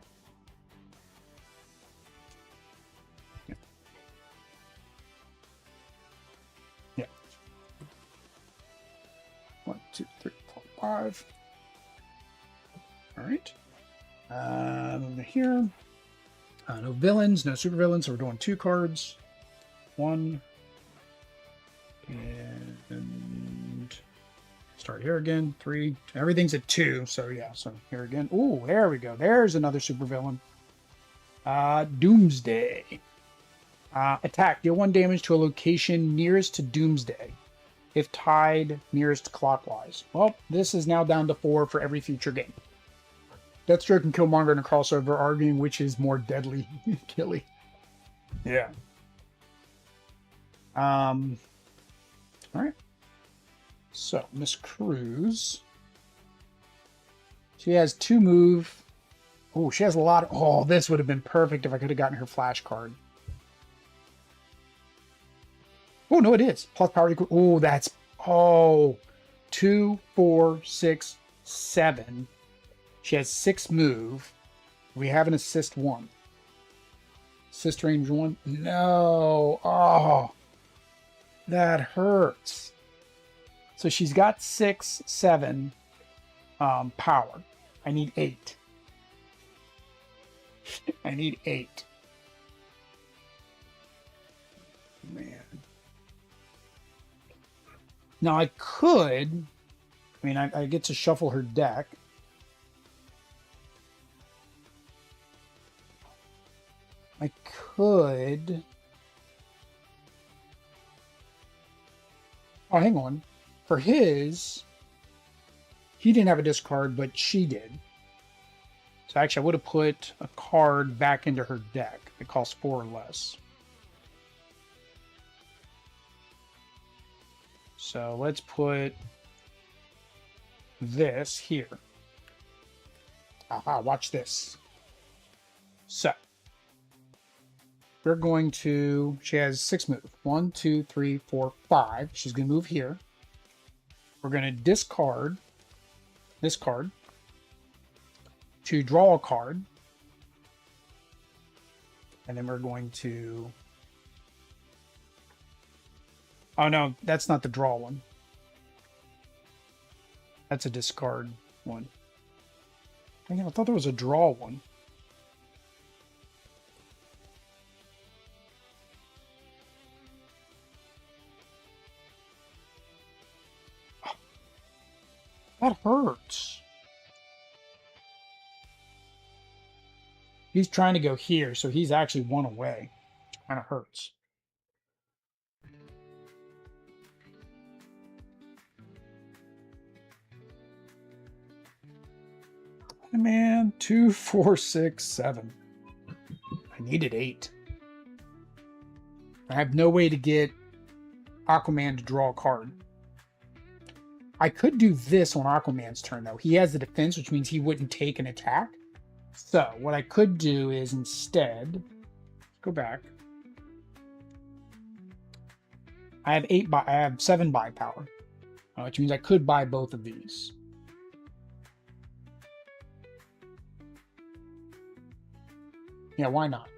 Yeah. 1, 2, 3, 4, 5. All right. Here. No villains, no super villains, so we're doing 2 cards. 1. And start here again. 3. Everything's at 2, so yeah, so here again. Ooh, there we go. There's another super villain. Doomsday. Attack. Deal 1 damage to a location nearest to Doomsday. If tied, nearest clockwise. Well, this is now down to 4 for every future game. Deathstroke and Killmonger in a crossover, arguing which is more deadly. Killy. Yeah. All right. So, Miss Cruz. She has 2 move. Oh, she has a lot of... Oh, this would have been perfect if I could have gotten her flash card. Oh, no, it is. Plus power equal... Oh, that's... Oh. 2, 4, 6, 7. She has 6 move. We have an assist 1. Assist range 1. No. Oh. That hurts. So she's got 6, 7 power. I need 8. I need 8. Man. Now I could... I mean, I get to shuffle her deck. I could... Oh, hang on. For his, he didn't have a discard, but she did. So actually, I would have put a card back into her deck. It costs 4 or less. So let's put this here. Aha, watch this. So we're going to, she has 6 move. 1, 2, 3, 4, 5. She's going to move here. We're going to discard this card to draw a card. And then we're going to... Oh, no, that's not the draw one. That's a discard one. Dang it, I thought there was a draw one. That hurts. He's trying to go here, so he's actually 1 away. Kind of hurts. Man, 2, 4, 6, 7. I needed 8. I have no way to get Aquaman to draw a card. I could do this on Aquaman's turn, though. He has the defense, which means he wouldn't take an attack. So what I could do is instead go back. I have 7 buy power, which means I could buy both of these. Yeah, why not?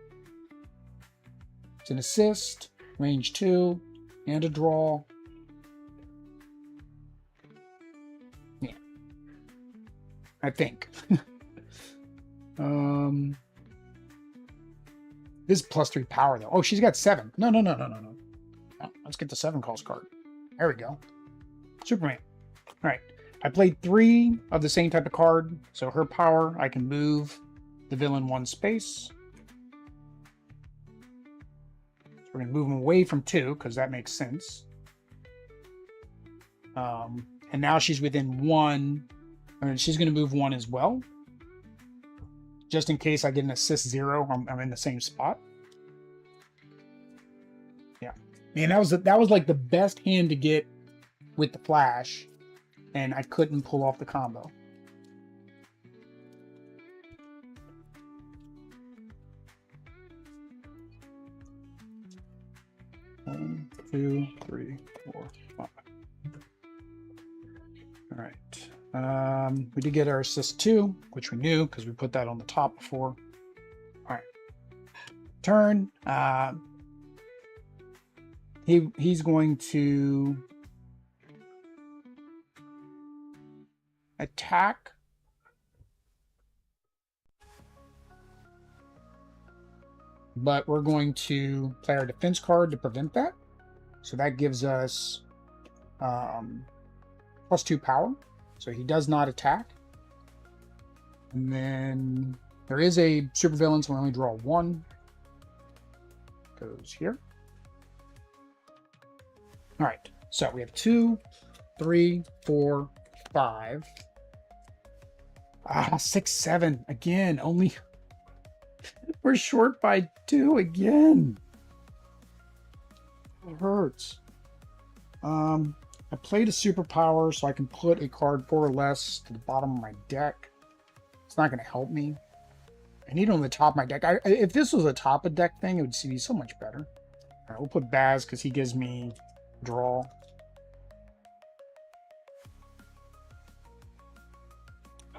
It's an assist, range 2, and a draw. Yeah, I think. This is +3 power though. Oh, she's got 7. No. Oh, let's get the 7 calls card. There we go. Superman. All right. I played 3 of the same type of card. So her power, I can move the villain 1 space. So we're going to move him away from 2 because that makes sense. And now she's within 1. And she's going to move 1 as well. Just in case I get an assist 0, I'm in the same spot. Yeah. Man, that was like the best hand to get with the flash, and I couldn't pull off the combo. One, 2, 3, 4, 5. All right. We did get our assist 2, which we knew because we put that on the top before. All right. Turn. He's going to attack. But we're going to play our defense card to prevent that. So that gives us +2 power. So he does not attack. And then there is a supervillain, so we only draw 1. Goes here. All right, so we have 2, 3, 4, 5. 6, 7. Again, only... We're short by 2 again. It hurts. I played a superpower so I can put a card 4 or less to the bottom of my deck. It's not going to help me. I need it on the top of my deck. If this was a top of deck thing, it would be so much better. All right, we'll put Baz because he gives me draw.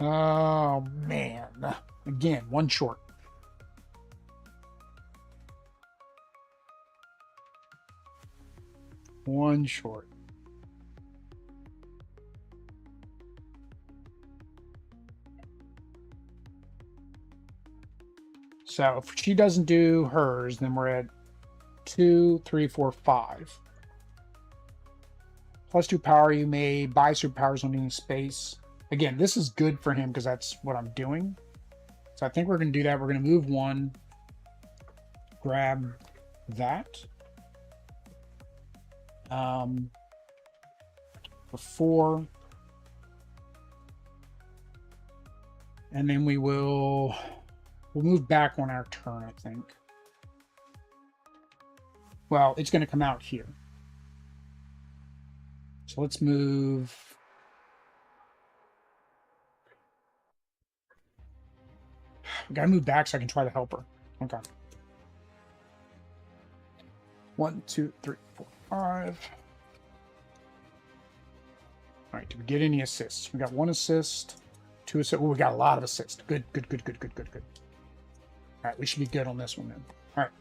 Oh, man. Again, 1 short. One short. So if she doesn't do hers, then we're at 2, 3, 4, 5. +2 power, you may buy superpowers on any space. Again, this is good for him because that's what I'm doing. So I think we're going to do that. We're going to move 1. Grab that. For 4. And then we'll move back on our turn, I think. Well, it's going to come out here. So let's move. We gotta move back so I can try to help her. Okay. 1, 2, 3, 4, 5. All right, did we get any assists? We got 1 assist, 2 assists. Oh, we got a lot of assists. Good. All right, we should be good on this one then. All right.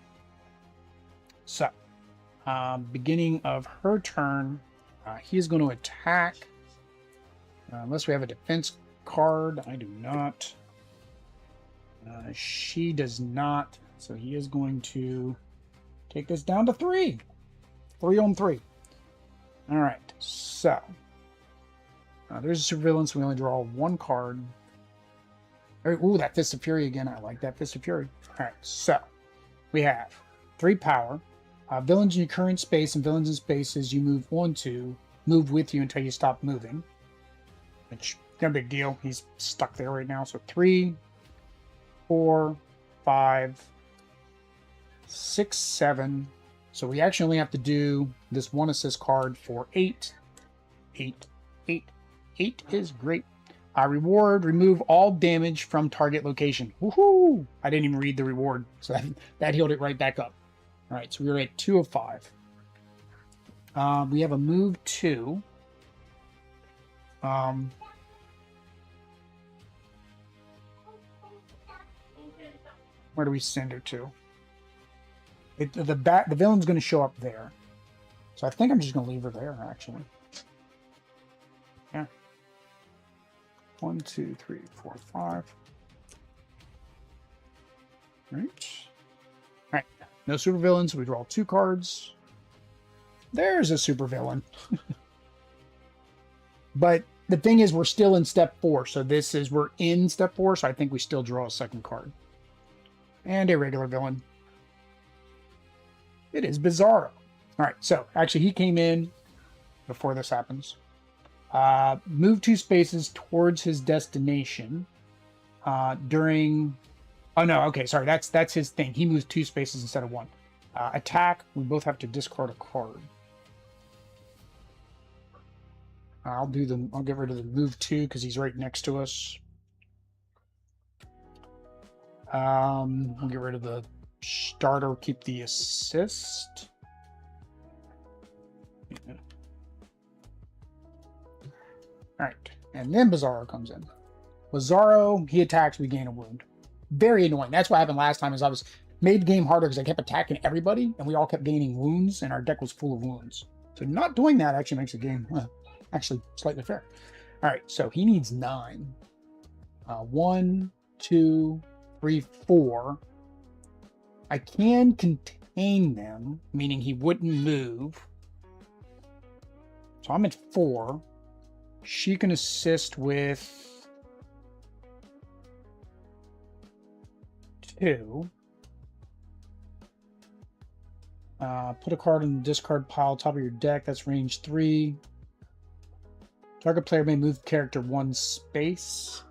So, beginning of her turn, he's going to attack. Unless we have a defense card. I do not. She does not. So he is going to take this down to 3. 3 on 3. All right. So there's a surveillance. We only draw 1 card. Ooh, that Fist of Fury again. I like that Fist of Fury. All right. So we have 3 power. Villains in your current space and villains in spaces you move on to move with you until you stop moving. Which No big deal. He's stuck there right now. So 3, 4, 5, 6, 7. So we actually only have to do this 1 assist card for 8. 8, 8. 8 is great. Reward, remove all damage from target location. Woohoo! I didn't even read the reward, so that healed it right back up. All right, so we were at 2 of 5. We have a move 2. Where do we send her to? The villain's going to show up there. So I think I'm just going to leave her there, actually. Yeah. 1, 2, 3, 4, 5. Right. All right. No supervillains. We draw 2 cards. There's a supervillain. But the thing is, we're still in step 4. So we're in step 4. So I think we still draw a second card. And a regular villain. It is Bizarro. All right. So actually, he came in before this happens. Move 2 spaces towards his destination during... Oh, no. Okay, sorry. That's his thing. He moves 2 spaces instead of 1. Attack. We both have to discard a card. I'll get rid of the move 2 because he's right next to us. We'll get rid of the starter. Keep the assist. Yeah. Alright, and then Bizarro comes in. Bizarro, he attacks, we gain a wound. Very annoying. That's what happened last time, is I was made the game harder because I kept attacking everybody, and we all kept gaining wounds, and our deck was full of wounds. So not doing that actually makes the game actually slightly fair. Alright, so he needs 9. 1, 2, 3, 4. I can contain them, meaning he wouldn't move. So I'm at 4. She can assist with 2. Put a card in the discard pile, top of your deck. That's range 3. Target player may move character 1 space.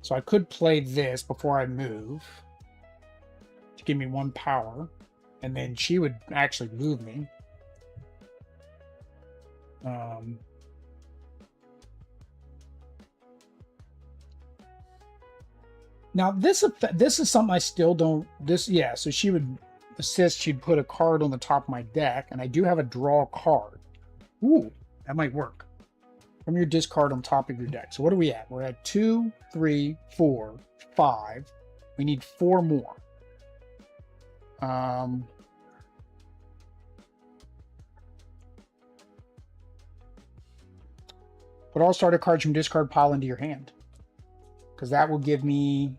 So I could play this before I move to give me 1 power, and then she would actually move me. Now this is something I still don't. So she would assist. She'd put a card on the top of my deck, and I do have a draw card. Ooh, that might work. From your discard on top of your deck. So what are we at? We're at 2, 3, 4, 5. We need 4 more. Put all starter cards from discard pile into your hand, because that will give me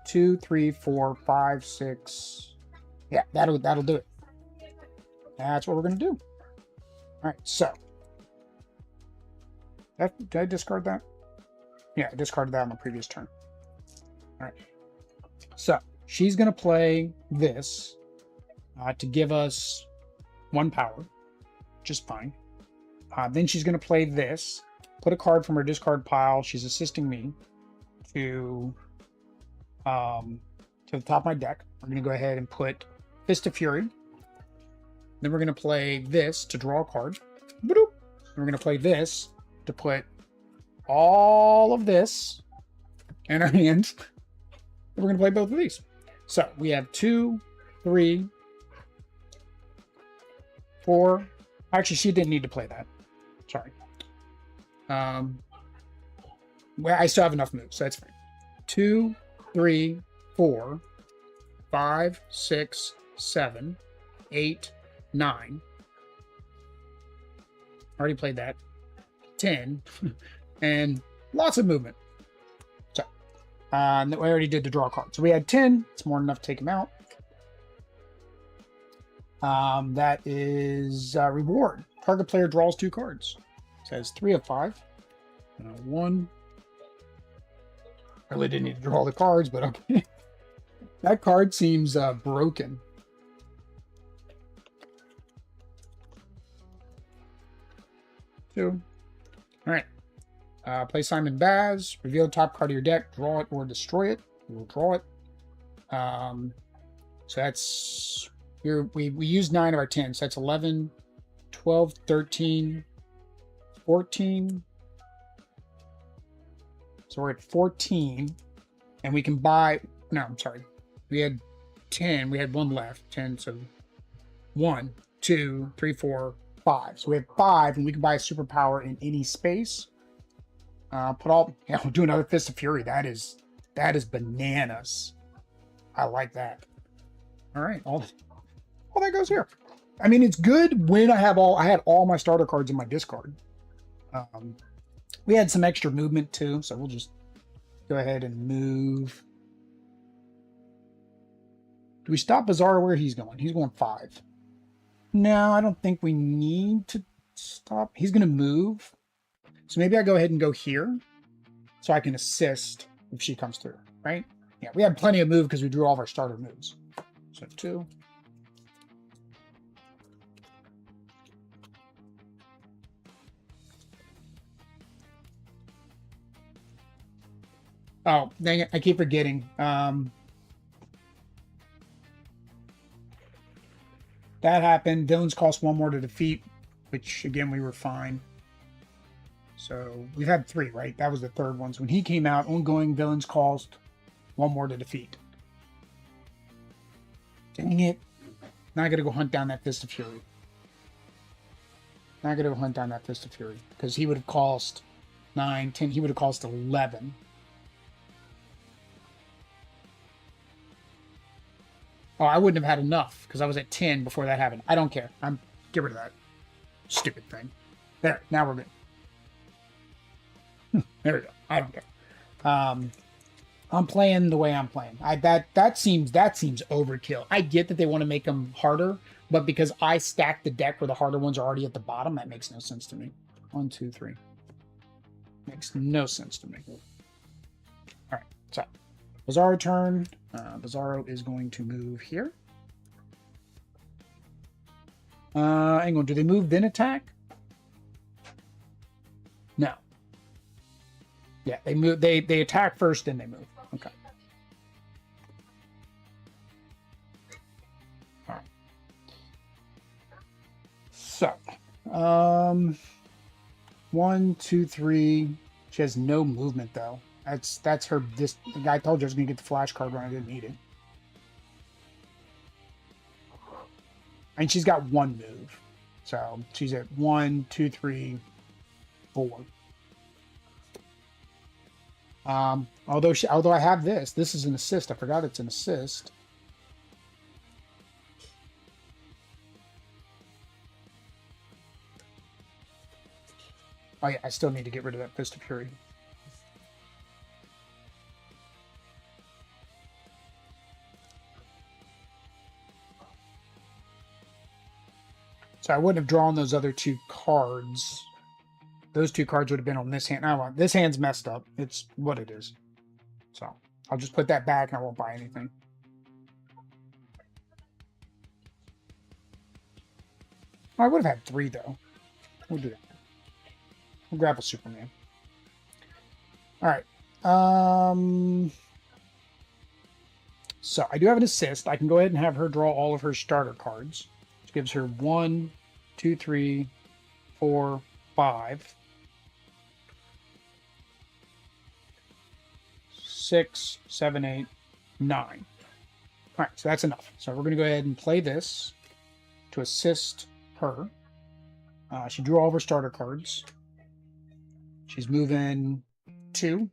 2, 3, 4, 5, 6. Yeah, that'll do it. That's what we're gonna do. All right, so did I discard that? Yeah, I discarded that on the previous turn. All right, so she's gonna play this to give us 1 power, just fine. Then she's gonna play this. Put a card from her discard pile. She's assisting me to the top of my deck. We're going to go ahead and put Fist of Fury. Then we're going to play this to draw a card. Boop. We're going to play this to put all of this in our hand. We're going to play both of these. So we have 2, 3, 4. Actually, she didn't need to play that. Sorry. Well, I still have enough moves, so that's fine. 2, 3, 4, 5, 6, 7, 8, 9. Already played that. 10. And lots of movement. So, we already did the draw card. So we had 10. It's more than enough to take him out. That is reward. Target player draws 2 cards. Says 3 of 5. 1. Really didn't need to draw the cards, but okay. That card seems broken. Two. All right. Play Simon Baz. Reveal the top card of your deck. Draw it or destroy it. We'll draw it. So that's here. We used 9 of our 10. So that's 11, 12, 13, 14. So we're at 14. And we can buy. No, I'm sorry. We had 10. We had 1 left. 10. So 1, 2, 3, 4, 5. So we have 5, and we can buy a superpower in any space. Put all. Yeah, we'll do another Fist of Fury. That is bananas. I like that. All right, all that goes here. I mean, it's good when I had all my starter cards in my discard. We had some extra movement too, so we'll just go ahead and move. Do we stop Bizarro where he's going? He's going 5. No, I don't think we need to stop. He's going to move. So maybe I go ahead and go here so I can assist if she comes through, right? Yeah, we had plenty of move because we drew all of our starter moves. So 2. Oh, dang it. I keep forgetting. That happened. Villains cost 1 more to defeat, which, again, we were fine. So we've had 3, right? That was the third one. So when he came out, ongoing villains cost 1 more to defeat. Dang it. Now I gotta go hunt down that Fist of Fury. Now I gotta go hunt down that Fist of Fury. Because he would have cost 9, 10. He would have cost 11. Oh, I wouldn't have had enough because I was at 10 before that happened. I don't care. Get rid of that stupid thing. There. Now we're good. There we go. I don't care. I'm playing the way I'm playing. That seems overkill. I get that they want to make them harder, but because I stacked the deck where the harder ones are already at the bottom, that makes no sense to me. 1, 2, 3. Makes no sense to me. All right. So, Bizarro turn. Bizarro is going to move here. Hang on. Do they move then attack? No. Yeah, they move. They attack first, then they move. Okay. All right. So, 1, 2, 3. She has no movement though. That's her. The guy told you I was gonna get the flash card when I didn't need it. And she's got 1 move, so she's at 1, 2, 3, 4. Although I have this is an assist. I forgot it's an assist. Oh yeah, I still need to get rid of that Fist of Fury. So I wouldn't have drawn those other 2 cards. Those 2 cards would have been on this hand. This hand's messed up. It's what it is. So I'll just put that back and I won't buy anything. I would have had 3 though. We'll do that. We'll grab a Superman. All right. So I do have an assist. I can go ahead and have her draw all of her starter cards. Which gives her 1, 2, 3, 4, 5. 6, 7, 8, 9. All right, so that's enough. So we're going to go ahead and play this to assist her. She drew all of her starter cards. She's moving 2.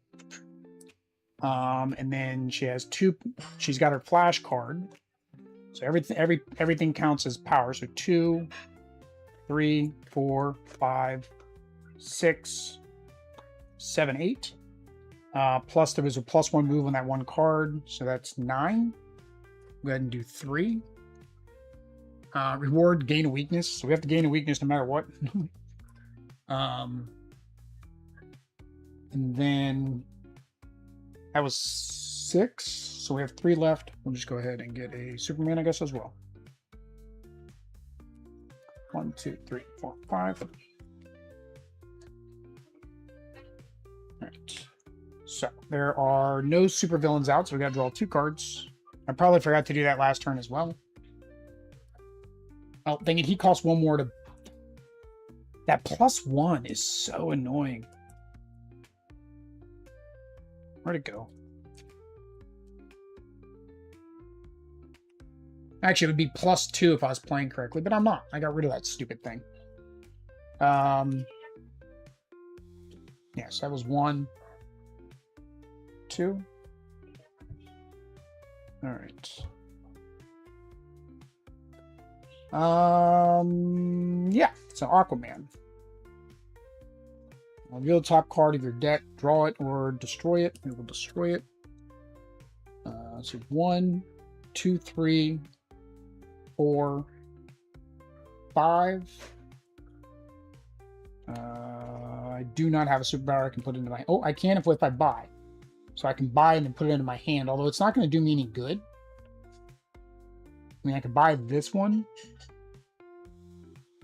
And then she has 2. She's got her flash card. So everything counts as power. So 2, 3, 4, 5, 6, 7, 8. Plus there was a +1 move on that 1 card, so that's 9. Go ahead and do 3. Reward, gain a weakness. So we have to gain a weakness no matter what. And then that was 6. So we have 3 left. We'll just go ahead and get a Superman, I guess, as well. 1, 2, 3, 4, 5. Alright. So, there are no supervillains out, so we gotta draw 2 cards. I probably forgot to do that last turn as well. Oh, dang it, he costs 1 more to... That +1 is so annoying. Where'd it go? Actually, it would be +2 if I was playing correctly, but I'm not. I got rid of that stupid thing. Yes, that was 1, 2. All right. Yeah, so Aquaman. Reveal the top card of your deck, draw it or destroy it. We will destroy it. So 1, 2, 3, 4, 5. I do not have a superpower I can put into my... Oh, I can if I buy. So I can buy and then put it into my hand, although it's not going to do me any good. I mean, I could buy this one,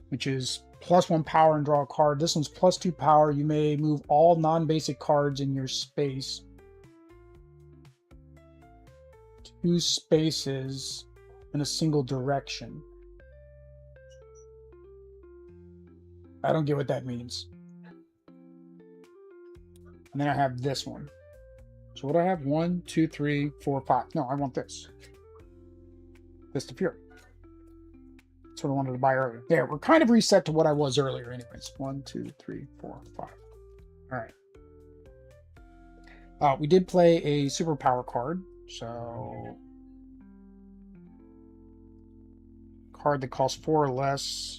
which is +1 power and draw a card. This one's +2 power. You may move all non-basic cards in your space 2 spaces in a single direction. I don't get what that means. And then I have this one. So what do I have? 1, 2, 3, 4, 5. No, I want this. Fist of Fury. That's what I wanted to buy earlier. There, we're kind of reset to what I was earlier anyways. 1, 2, 3, 4, 5. All right. We did play a superpower card. So... card that costs 4 or less.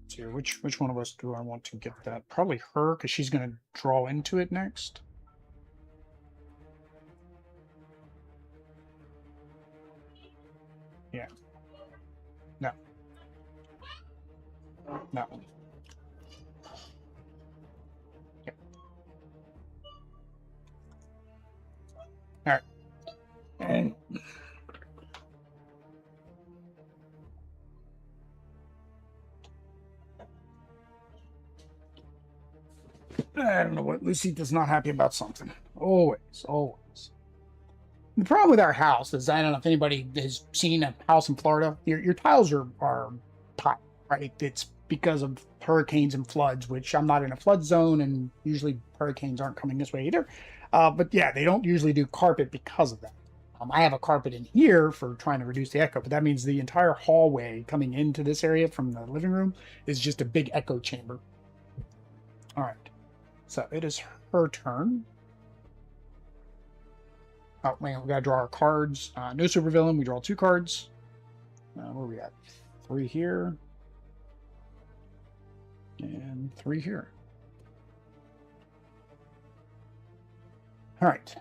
Here, which one of us do I want to get that? Probably her, because she's going to draw into it next. Yeah. No. That one. Yeah. All right. And... I don't know what. Lucy does not happy about something. Always, always. The problem with our house is, I don't know if anybody has seen a house in Florida. Your tiles are tile, right? It's because of hurricanes and floods, which I'm not in a flood zone, and usually hurricanes aren't coming this way either. But yeah, they don't usually do carpet because of that. I have a carpet in here for trying to reduce the echo, but that means the entire hallway coming into this area from the living room is just a big echo chamber. All right. So it is her turn. Oh man, we gotta draw our cards. No supervillain. We draw 2 cards. Where are we at? 3 here. And 3 here. All right.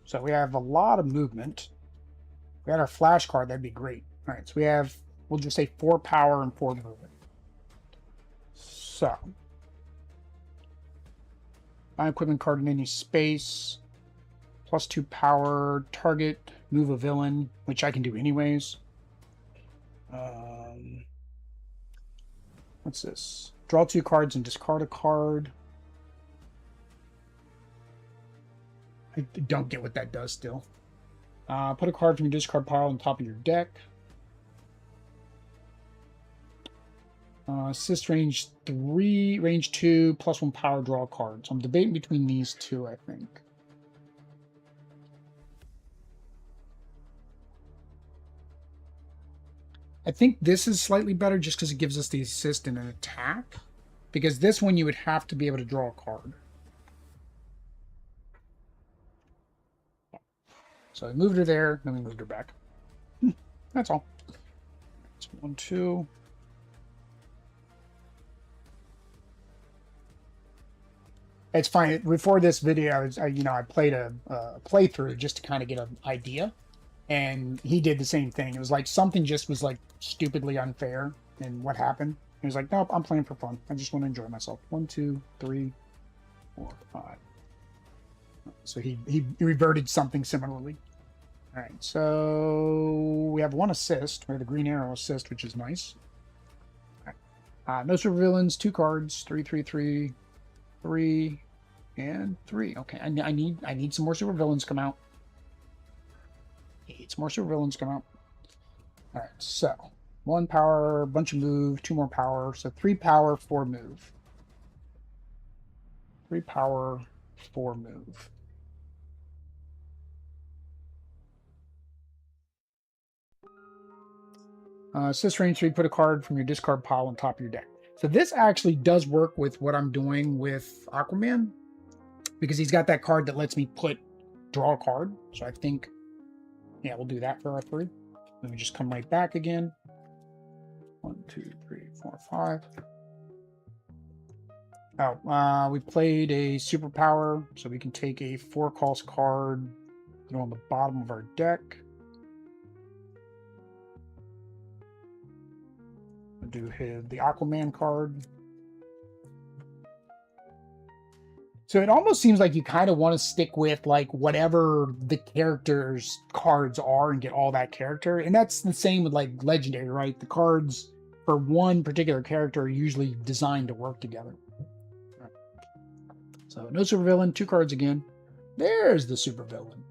So we have a lot of movement. We had our flash card. That'd be great. All right. So we have, we'll just say 4 power and 4 movement. So, buy equipment card in any space, +2 power, target, move a villain, which I can do anyways. What's this? Draw 2 cards and discard a card. I don't get what that does still. Put a card from your discard pile on top of your deck. Assist range 3, range 2, +1 power, draw a card. So I'm debating between these 2, I think. I think this is slightly better just because it gives us the assist in an attack. Because this one you would have to be able to draw a card. So I moved her there, then we moved her back. That's all. It's 1, 2. It's fine. Before this video, I played a playthrough just to kind of get an idea, and he did the same thing. It was like something just was like stupidly unfair, and what happened? He was like, "Nope, I'm playing for fun. I just want to enjoy myself." 1, 2, 3, 4, 5. So he reverted something similarly. All right, so we have 1 assist. We have the green arrow assist, which is nice. All right. No supervillains, 2 cards, 3, 3, 3, 3, and 3. Okay, I need some more supervillains come out. Need some more supervillains come out. All right, so 1 power, bunch of move, 2 more power, so 3 power, 4 move. 3 power, 4 move. Assist range 3, put a card from your discard pile on top of your deck. So this actually does work with what I'm doing with Aquaman, because he's got that card that lets me draw a card. So I think, yeah, we'll do that for our 3. Let me just come right back again. 1, 2, 3, 4, 5. Oh, we played a superpower, so we can take a 4-cost card, put it on the bottom of our deck. We'll do the Aquaman card. So it almost seems like you kind of want to stick with like whatever the character's cards are and get all that character. And that's the same with like Legendary, right? The cards for one particular character are usually designed to work together. So no supervillain, 2 cards again. There's the supervillain.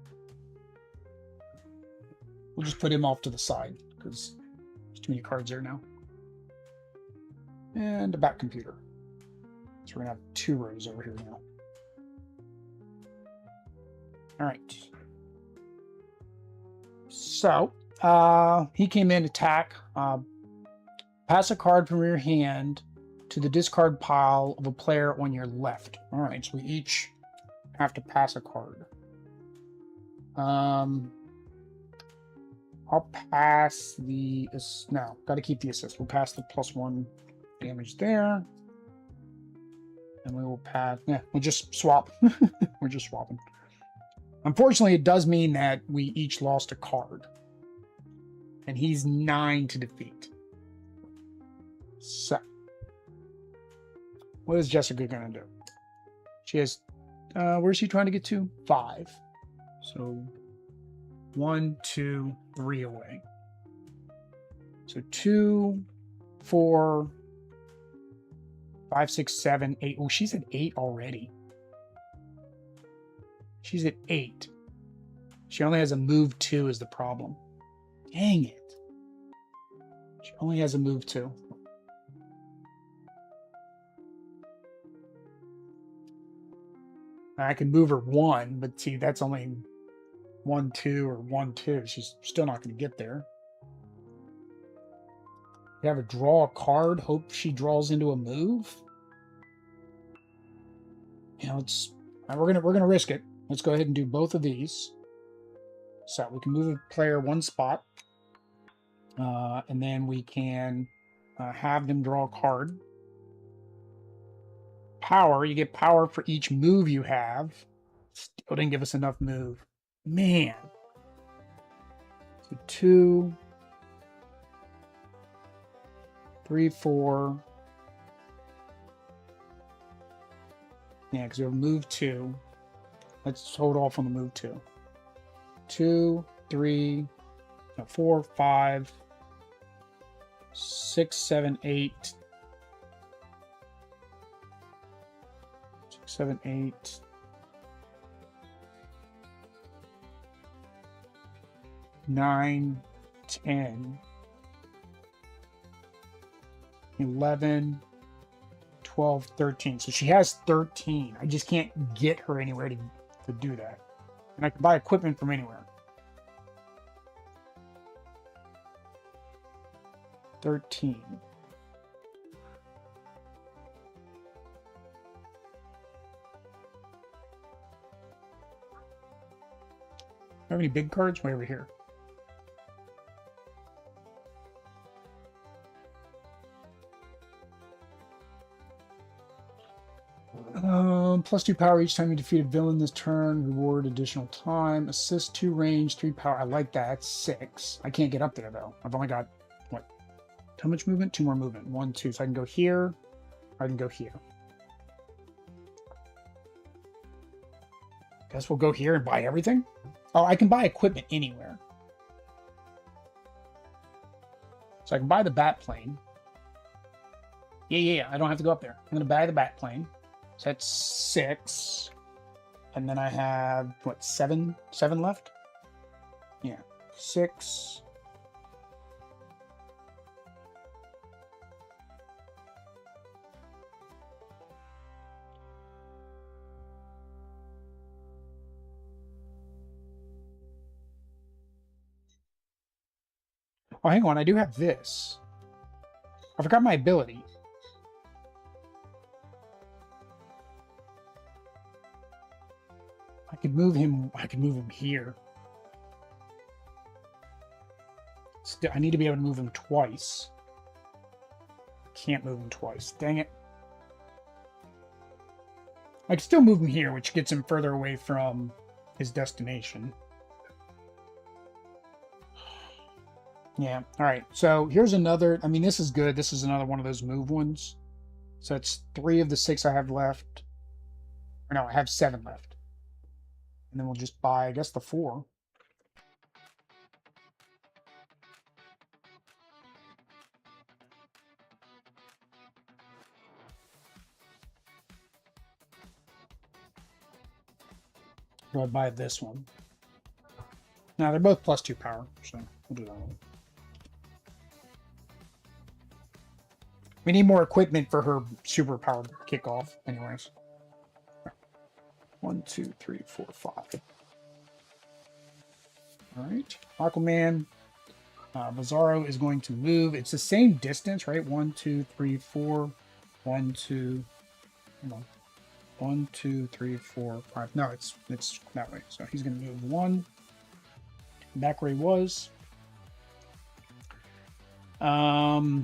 We'll just put him off to the side because there's too many cards there now. And a back computer. So we're gonna have 2 rows over here now. All right. So he came in attack. Pass a card from your hand to the discard pile of a player on your left. All right, so we each have to pass a card. I'll pass the... No, got to keep the assist. We'll pass the +1 damage there. And we will pass... Yeah, we'll just swap. We're just swapping. Unfortunately, it does mean that we each lost a card. And he's 9 to defeat. So... what is Jessica going to do? She has... where's she trying to get to? 5. So... 1, 2, 3 away. So 2, 4, 5, 6, 7, 8. Oh, she's at 8 already. She's at 8. She only has a move 2 is the problem. Dang it. She only has a move 2. I can move her 1, but see, that's only 1, 2, or 1, 2. She's still not going to get there. You have her draw a card, hope she draws into a move. You know, we're gonna risk it. Let's go ahead and do both of these. So we can move a player 1 spot, and then we can have them draw a card. Power, you get power for each move you have. Still didn't give us enough move. Man. So 2, 3, 4. Yeah, because we have move 2. Let's hold off on the move 2. 2, 3, 4, 5, 6, 7, 8. 6, 7, 8. 9, 10, 11, 12, 13. So she has 13. I just can't get her anywhere to do that. And I can buy equipment from anywhere. 13. Have any big cards? Way over here. +2 power each time you defeat a villain this turn. Reward additional time. Assist 2 range, 3 power. I like that. That's 6. I can't get up there though. I've only got what? How much movement? 2 more movement. 1, 2. So I can go here. Or I can go here. Guess we'll go here and buy everything. Oh, I can buy equipment anywhere. So I can buy the bat plane. Yeah. I don't have to go up there. I'm going to buy the bat plane. So that's 6. And then I have, what, 7 left? Yeah. 6. Oh, hang on. I do have this. I forgot my ability. I could move him here. Still, I need to be able to move him twice. Can't move him twice. Dang it. I can still move him here, which gets him further away from his destination. Yeah. All right. So here's another. I mean, this is good. This is another one of those move ones. So that's 3 of the 6 I have left. Or no, I have 7 left. And then we'll just buy, I guess, the 4. Do I buy this one? Now they're both +2 power, so we'll do that one. We need more equipment for her superpower kickoff, anyways. 1, 2, 3, 4, 5. All right, Aquaman. Bizarro is going to move. It's the same distance, right? 1, 2, 3, 4. 1, 2. Hold on. 1, 2, 3, 4, 5. No, it's that way. So he's going to move 1 back where he was. All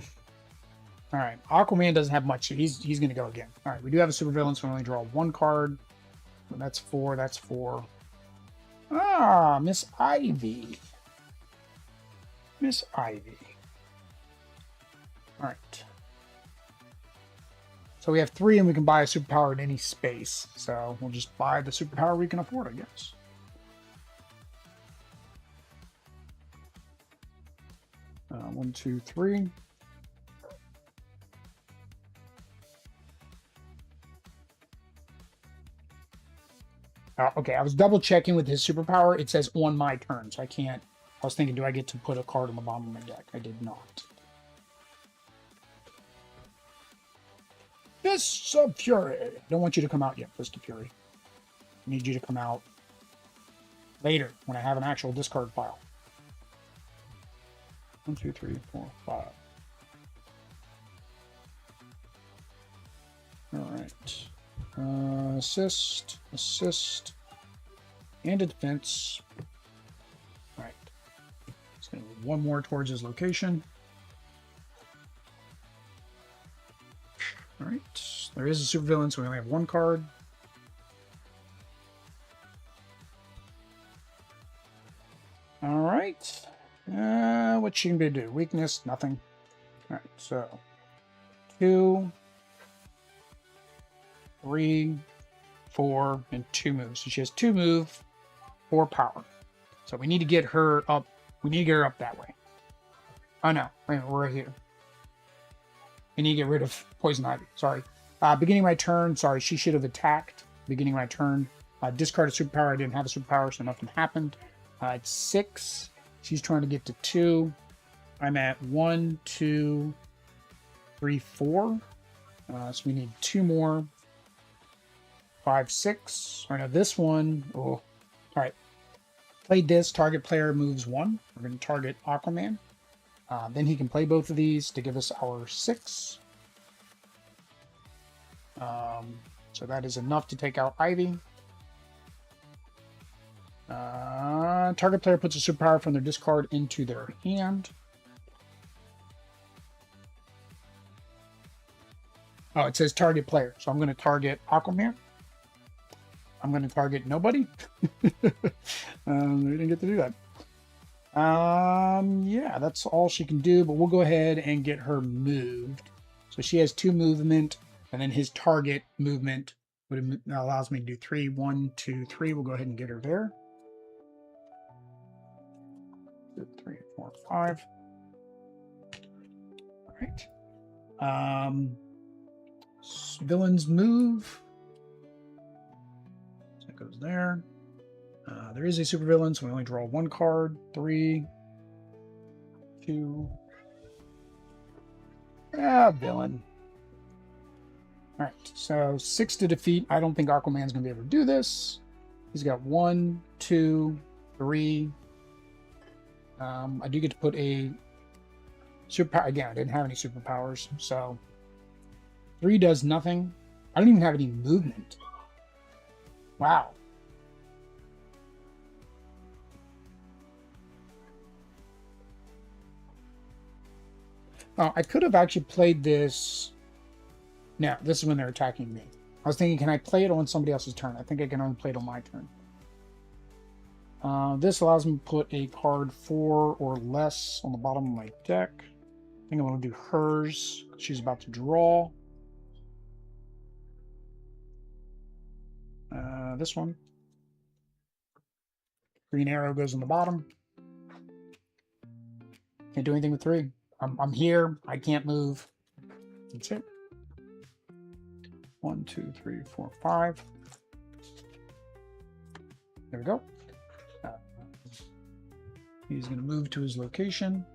right, Aquaman doesn't have much. So he's going to go again. All right, we do have a supervillain, so we only draw 1 card. That's 4. That's 4. Ah, Miss Ivy. Miss Ivy. All right. So we have 3, and we can buy a superpower in any space. So we'll just buy the superpower we can afford, I guess. One, 2, 3. Okay, I was double checking with his superpower. It says on my turn, so I can't. I was thinking, do I get to put a card on the bottom of my deck? I did not. Fists of Fury. I don't want you to come out yet, Fist of Fury. I need you to come out later when I have an actual discard pile. 1, 2, 3, 4, 5. All right. Assist, and a defense. All right. He's going to move 1 more towards his location. All right. There is a supervillain, so we only have 1 card. All right. What's she going to do? Weakness, nothing. All right. So 2, 3, 4, and 2 moves. So she has 2 move, 4 power. So we need to get her up. We need to get her up that way. Oh no, wait a minute, we're right here. We need to get rid of Poison Ivy. Sorry. Beginning my turn. Sorry, she should have attacked. Beginning my turn. Discard a superpower. I didn't have a superpower, so nothing happened. It's 6. She's trying to get to 2. I'm at 1, 2, 3, 4. So we need 2 more. 5, 6. All right, now this one. Oh, all right. Played this. Target player moves 1. We're going to target Aquaman. Then he can play both of these to give us our 6. So that is enough to take out Ivy. Target player puts a superpower from their discard into their hand. Oh, it says target player. So I'm going to target Aquaman. I'm going to target nobody. We didn't get to do that. Yeah, that's all she can do, but we'll go ahead and get her moved. So she has 2 movement, and then his target movement allows me to do 3. 1, 2, 3. We'll go ahead and get her there. 2, 3, 4, 5. All right. Villains move. So that goes there. There is a supervillain, so we only draw one card. 3, 2. Villain. All right, so 6 to defeat. I don't think Aquaman's going to be able to do this. He's got 1, 2, 3. I do get to put a superpower. Again, I didn't have any superpowers, so 3 does nothing. I don't even have any movement. Wow. I could have actually played this. No, this is when they're attacking me. I was thinking, can I play it on somebody else's turn? I think I can only play it on my turn. This allows me to put a card 4 or less on the bottom of my deck. I think I'm going to do hers. She's about to draw. This one. Green arrow goes on the bottom. Can't do anything with 3. I'm here. I can't move. That's it. 1, 2, 3, 4, 5. There we go. He's going to move to his location.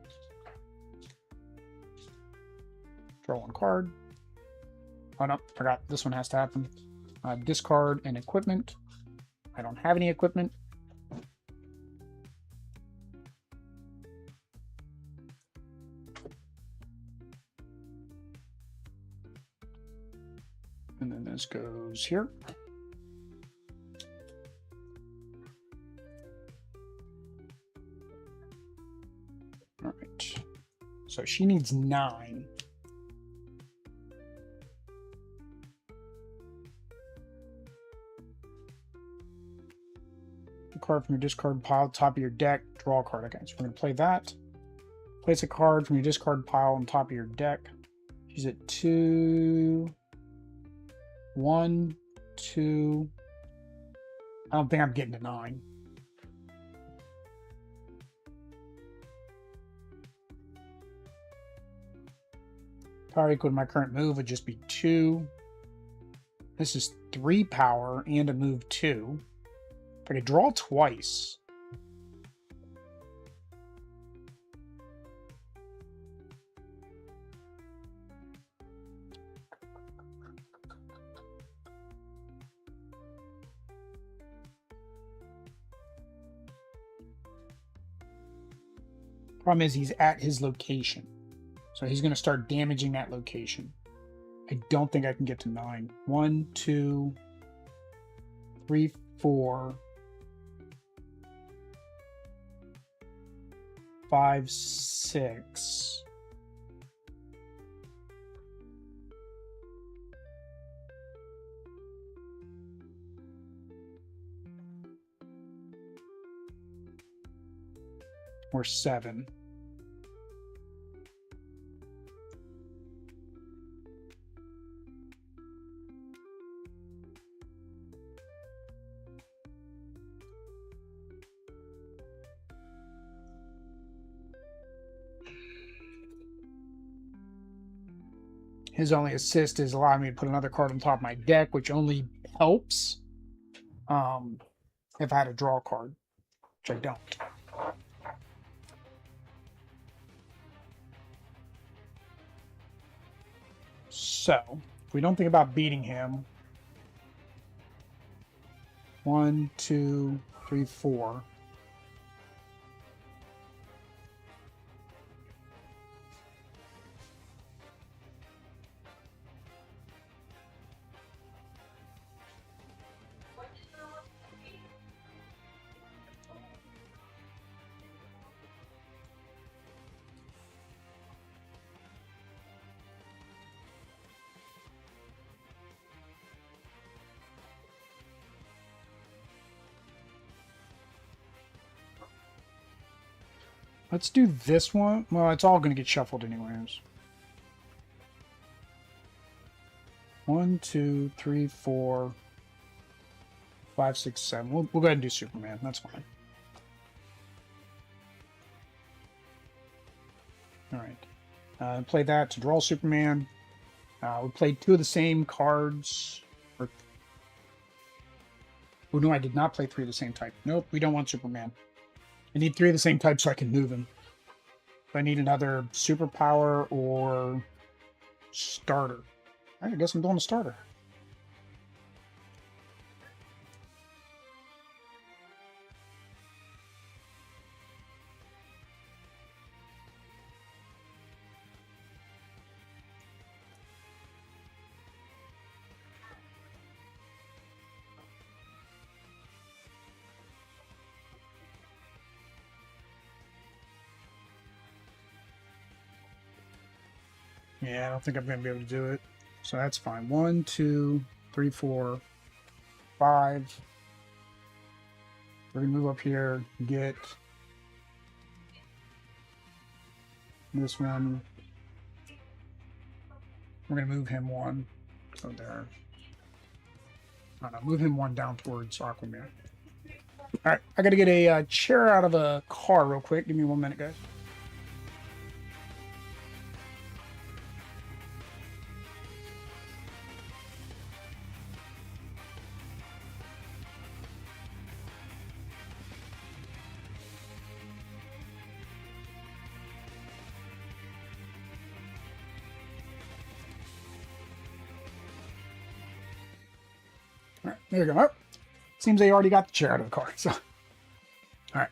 Draw 1 card. Oh no, forgot. This one has to happen. Discard an equipment. I don't have any equipment. And then this goes here. All right. So she needs 9. A card from your discard pile, top of your deck, draw a card. Okay, so we're going to play that. Place a card from your discard pile on top of your deck. She's at 2. 1, 2. I don't think I'm getting to 9. Power equal to my current move would just be 2. This is 3 power and a move 2. If I could draw twice. Problem is he's at his location. So he's going to start damaging that location. I don't think I can get to 9. 1, 2, 3, 4, 5, 6. Or 7. His only assist is allowing me to put another card on top of my deck, which only helps if I had a draw card, which I don't. So, if we don't think about beating him, 1, 2, 3, 4. Let's do this one. Well, it's all going to get shuffled anyways. 1, 2, 3, 4, 5, 6, 7. We'll go ahead and do Superman. That's fine. All right. Play that to draw Superman. We played 2 of the same cards. Or, oh no, I did not play 3 of the same type. Nope, we don't want Superman. I need 3 of the same type so I can move him. I need another superpower or starter. I guess I'm doing a starter. Yeah, I don't think I'm going to be able to do it. So that's fine. 1, 2, 3, 4, 5. We're going to move up here, get this one. We're going to move him 1. So there. I don't know, move him 1 down towards Aquaman. All right, I got to get a chair out of a car real quick. Give me 1 minute, guys. All right, there we go. Oh, seems they already got the chair out of the car. So, all right.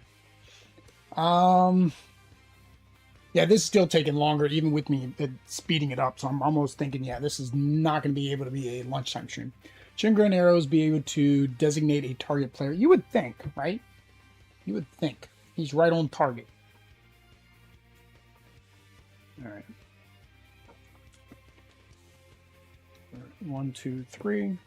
Yeah, this is still taking longer, even with me speeding it up. So I'm almost thinking, yeah, this is not going to be able to be a lunchtime stream. Shingra and arrows be able to designate a target player. You would think, right? You would think he's right on target. All right. 1, 2, 3.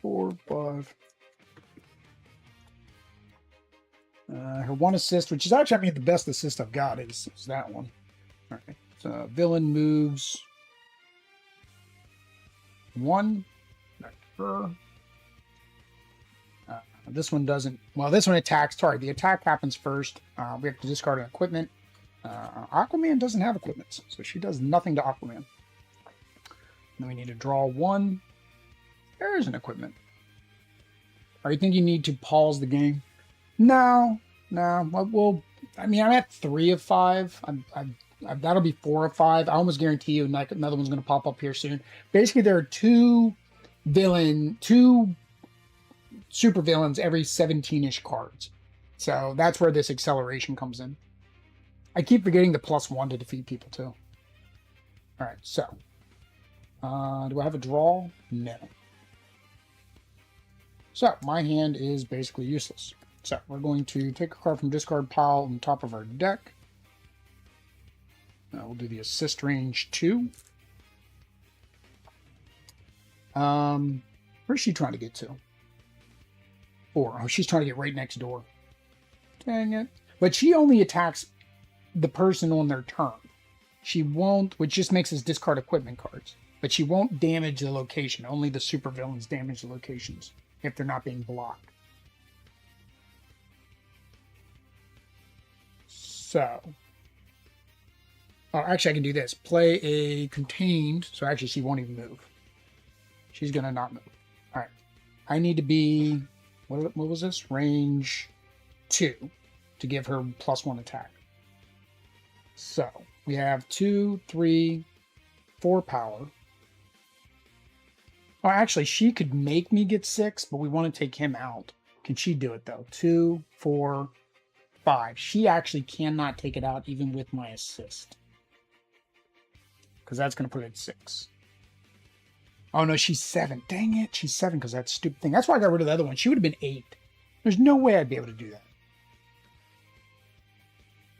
Four, 5. Her 1 assist, which is actually, I mean, the best assist I've got is that one. All right. So villain moves 1. Back to her. This one doesn't. Well, this one attacks. Sorry, the attack happens first. We have to discard an equipment. Aquaman doesn't have equipment, so she does nothing to Aquaman. Then we need to draw 1. There is an equipment. Are you thinking you need to pause the game? No. Well, I mean, I'm at 3 of 5. That'll be 4 of 5. I almost guarantee you another one's going to pop up here soon. Basically, there are 2 super villains every 17-ish cards. So that's where this acceleration comes in. I keep forgetting the +1 to defeat people too. All right, so do I have a draw? No. So my hand is basically useless. So we're going to take a card from discard pile on top of our deck. We'll do the assist range 2. Where's she trying to get to? 4. Oh, she's trying to get right next door. Dang it. But she only attacks the person on their turn. She won't, which just makes us discard equipment cards. But she won't damage the location. Only the supervillains damage the locations if they're not being blocked. So, oh, actually I can do this. Play a contained, so actually she won't even move. She's going to not move. All right. I need to be, what was this? Range 2 to give her +1 attack. So, we have 2, 3, 4 power. Oh, actually, she could make me get 6, but we want to take him out. Can she do it, though? 2, 4, 5. She actually cannot take it out even with my assist. Because that's going to put it at 6. Oh, no, she's 7. Dang it, she's 7 because that stupid thing. That's why I got rid of the other one. She would have been 8. There's no way I'd be able to do that.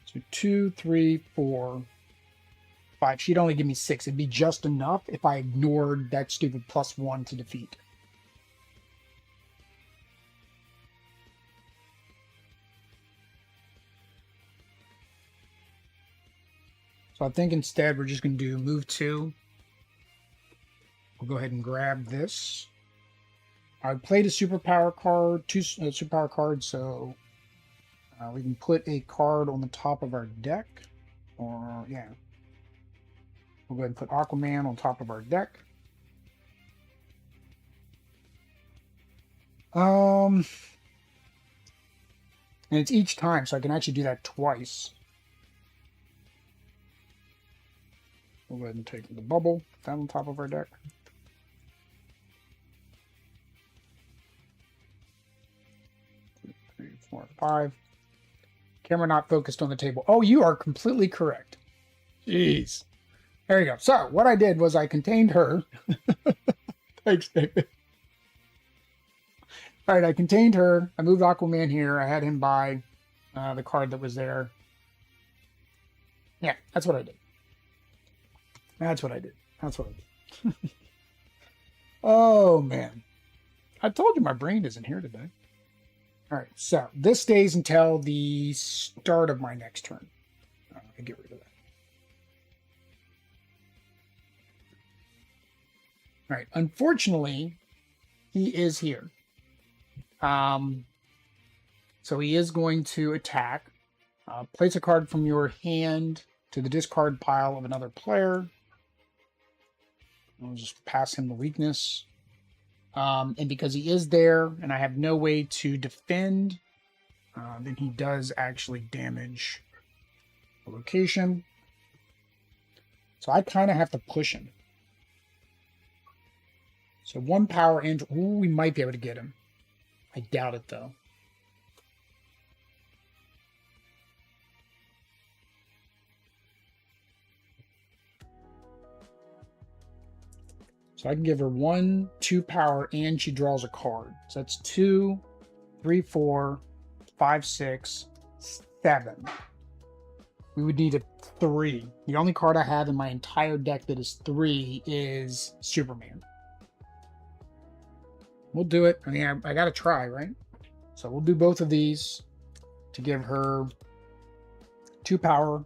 So 2, 3, 4, 5. She'd only give me 6. It'd be just enough if I ignored that stupid +1 to defeat. So I think instead we're just going to do move 2. We'll go ahead and grab this. I played a superpower card, two superpower cards, so we can put a card on the top of our deck. Or, yeah. We'll go ahead and put Aquaman on top of our deck. And it's each time, so I can actually do that twice. We'll go ahead and take the bubble down on top of our deck. 2, 3, 4, 5. Camera not focused on the table. Oh, you are completely correct. Jeez. There you go. So what I did was I contained her. Thanks, David. All right, I contained her. I moved Aquaman here. I had him buy the card that was there. Yeah, that's what I did. That's what I did. That's what I did. Oh, man. I told you my brain isn't here today. All right, so this stays until the start of my next turn. I get rid of that. All right, unfortunately, he is here. So he is going to attack. Place a card from your hand to the discard pile of another player. I'll just pass him the weakness. And because he is there and I have no way to defend, then he does actually damage the location. So I kind of have to push him. So 1 power and... Ooh, we might be able to get him. I doubt it, though. So I can give her 1, 2 power, and she draws a card. So that's 2, 3, 4, 5, 6, 7. We would need a 3. The only card I have in my entire deck that is 3 is Superman. We'll do it. I mean, I got to try, right? So we'll do both of these to give her 2 power,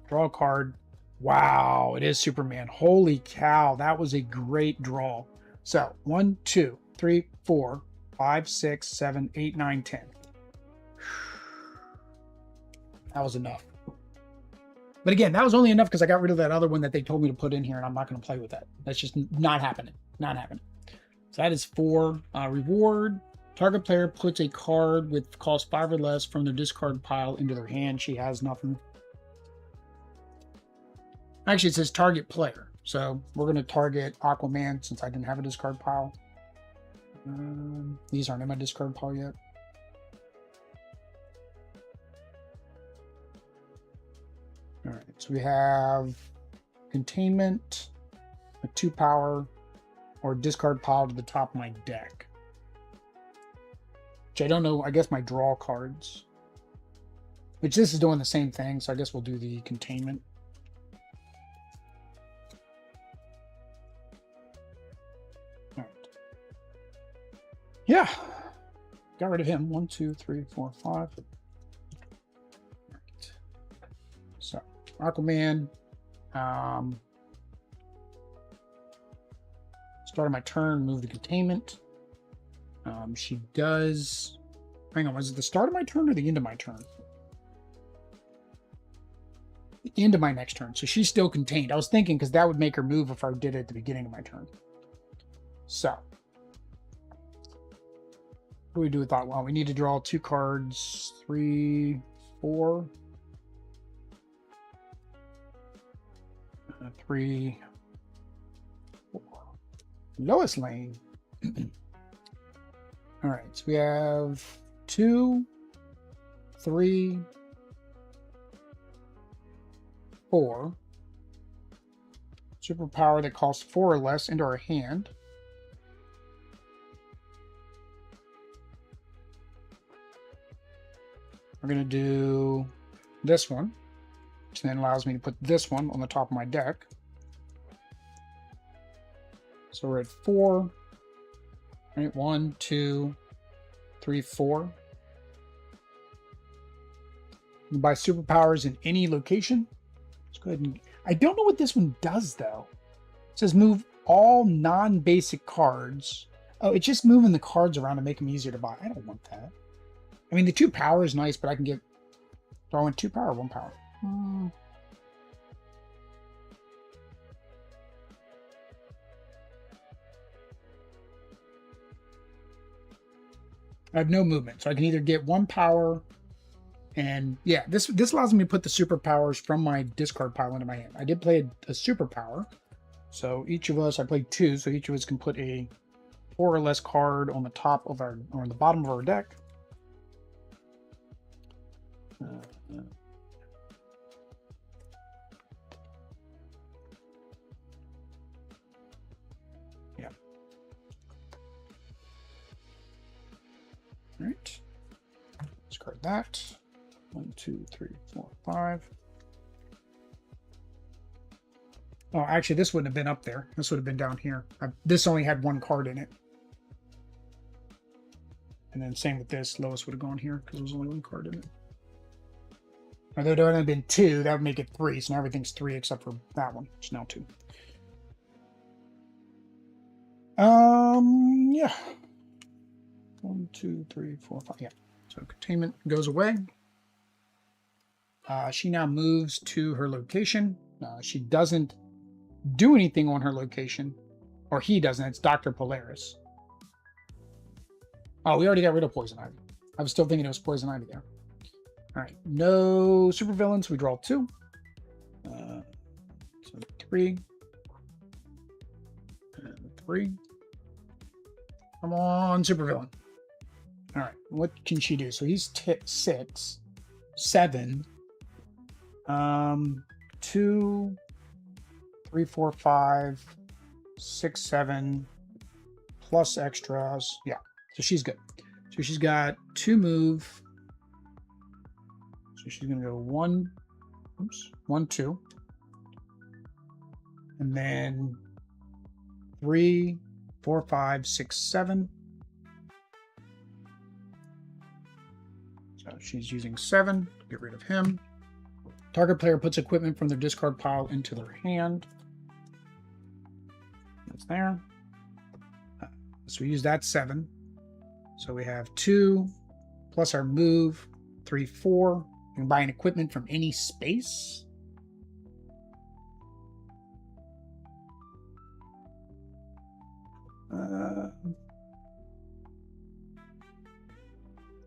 draw a card. Wow, it is Superman. Holy cow, that was a great draw. So 1, 2, 3, 4, 5, 6, 7, 8, 9, 10. That was enough. But again, that was only enough because I got rid of that other one that they told me to put in here, and I'm not going to play with that. That's just not happening. Not happening. So that is 4. Reward. Target player puts a card with cost 5 or less from their discard pile into their hand. She has nothing. Actually, it says target player. So we're going to target Aquaman since I didn't have a discard pile. These aren't in my discard pile yet. All right, so we have containment, a 2 power, or discard pile to the top of my deck. Which I don't know, I guess my draw cards. Which this is doing the same thing, so I guess we'll do the containment. All right. Yeah. Got rid of him. 1, 2, 3, 4, 5. All right. So, Aquaman. Start of my turn, move the containment. She does... Hang on, was it the start of my turn or the end of my turn? The end of my next turn. So she's still contained. I was thinking because that would make her move if I did it at the beginning of my turn. So. What do we do with that? Well, we need to draw 2 cards. 3, 4. 3, 4. Lois Lane. All right, so we have 2, 3, 4. Superpower that costs 4 or less into our hand. We're going to do this one, which then allows me to put this one on the top of my deck. So we're at 4. Right, 1, 2, 3, 4. You can buy superpowers in any location. Let's go ahead and... I don't know what this one does, though. It says move all non-basic cards Oh, it's just moving the cards around to make them easier to buy. I don't want that. I mean, the 2 power is nice, but I can get... Do I want 2 power or 1 power? I have no movement, so I can either get 1 power, and yeah, this allows me to put the superpowers from my discard pile into my hand. I did play a superpower, so each of us, I played 2, so each of us can put a 4 or less card on the top of our, or on the bottom of our deck. Yeah. All right. Discard that. 1, 2, 3, 4, 5. Oh, actually, this wouldn't have been up there. This would have been down here. This only had 1 card in it. And then same with this. Lowest would have gone here because there was only 1 card in it. Although there would have been 2, that would make it 3. So now everything's 3 except for that one, which is now 2. Yeah. 1, 2, 3, 4, 5. Yeah. So containment goes away. She now moves to her location. She doesn't do anything on her location, or he doesn't. It's Dr. Polaris. Oh, we already got rid of Poison Ivy. I was still thinking it was Poison Ivy there. All right, no supervillains. We draw 2. So 3. And 3. Come on, supervillain. All right, what can she do? So he's 6, 7. 2, 3, 4, 5, 6, 7, plus extras. Yeah, so she's good. So she's got 2 move. So she's gonna go 1, 1, 2, and then 3, 4, 5, 6, 7. So she's using 7. Get rid of him. Target player puts equipment from their discard pile into their hand. That's there. So we use that 7. So we have 2 plus our move, 3, 4. You can buy an equipment from any space.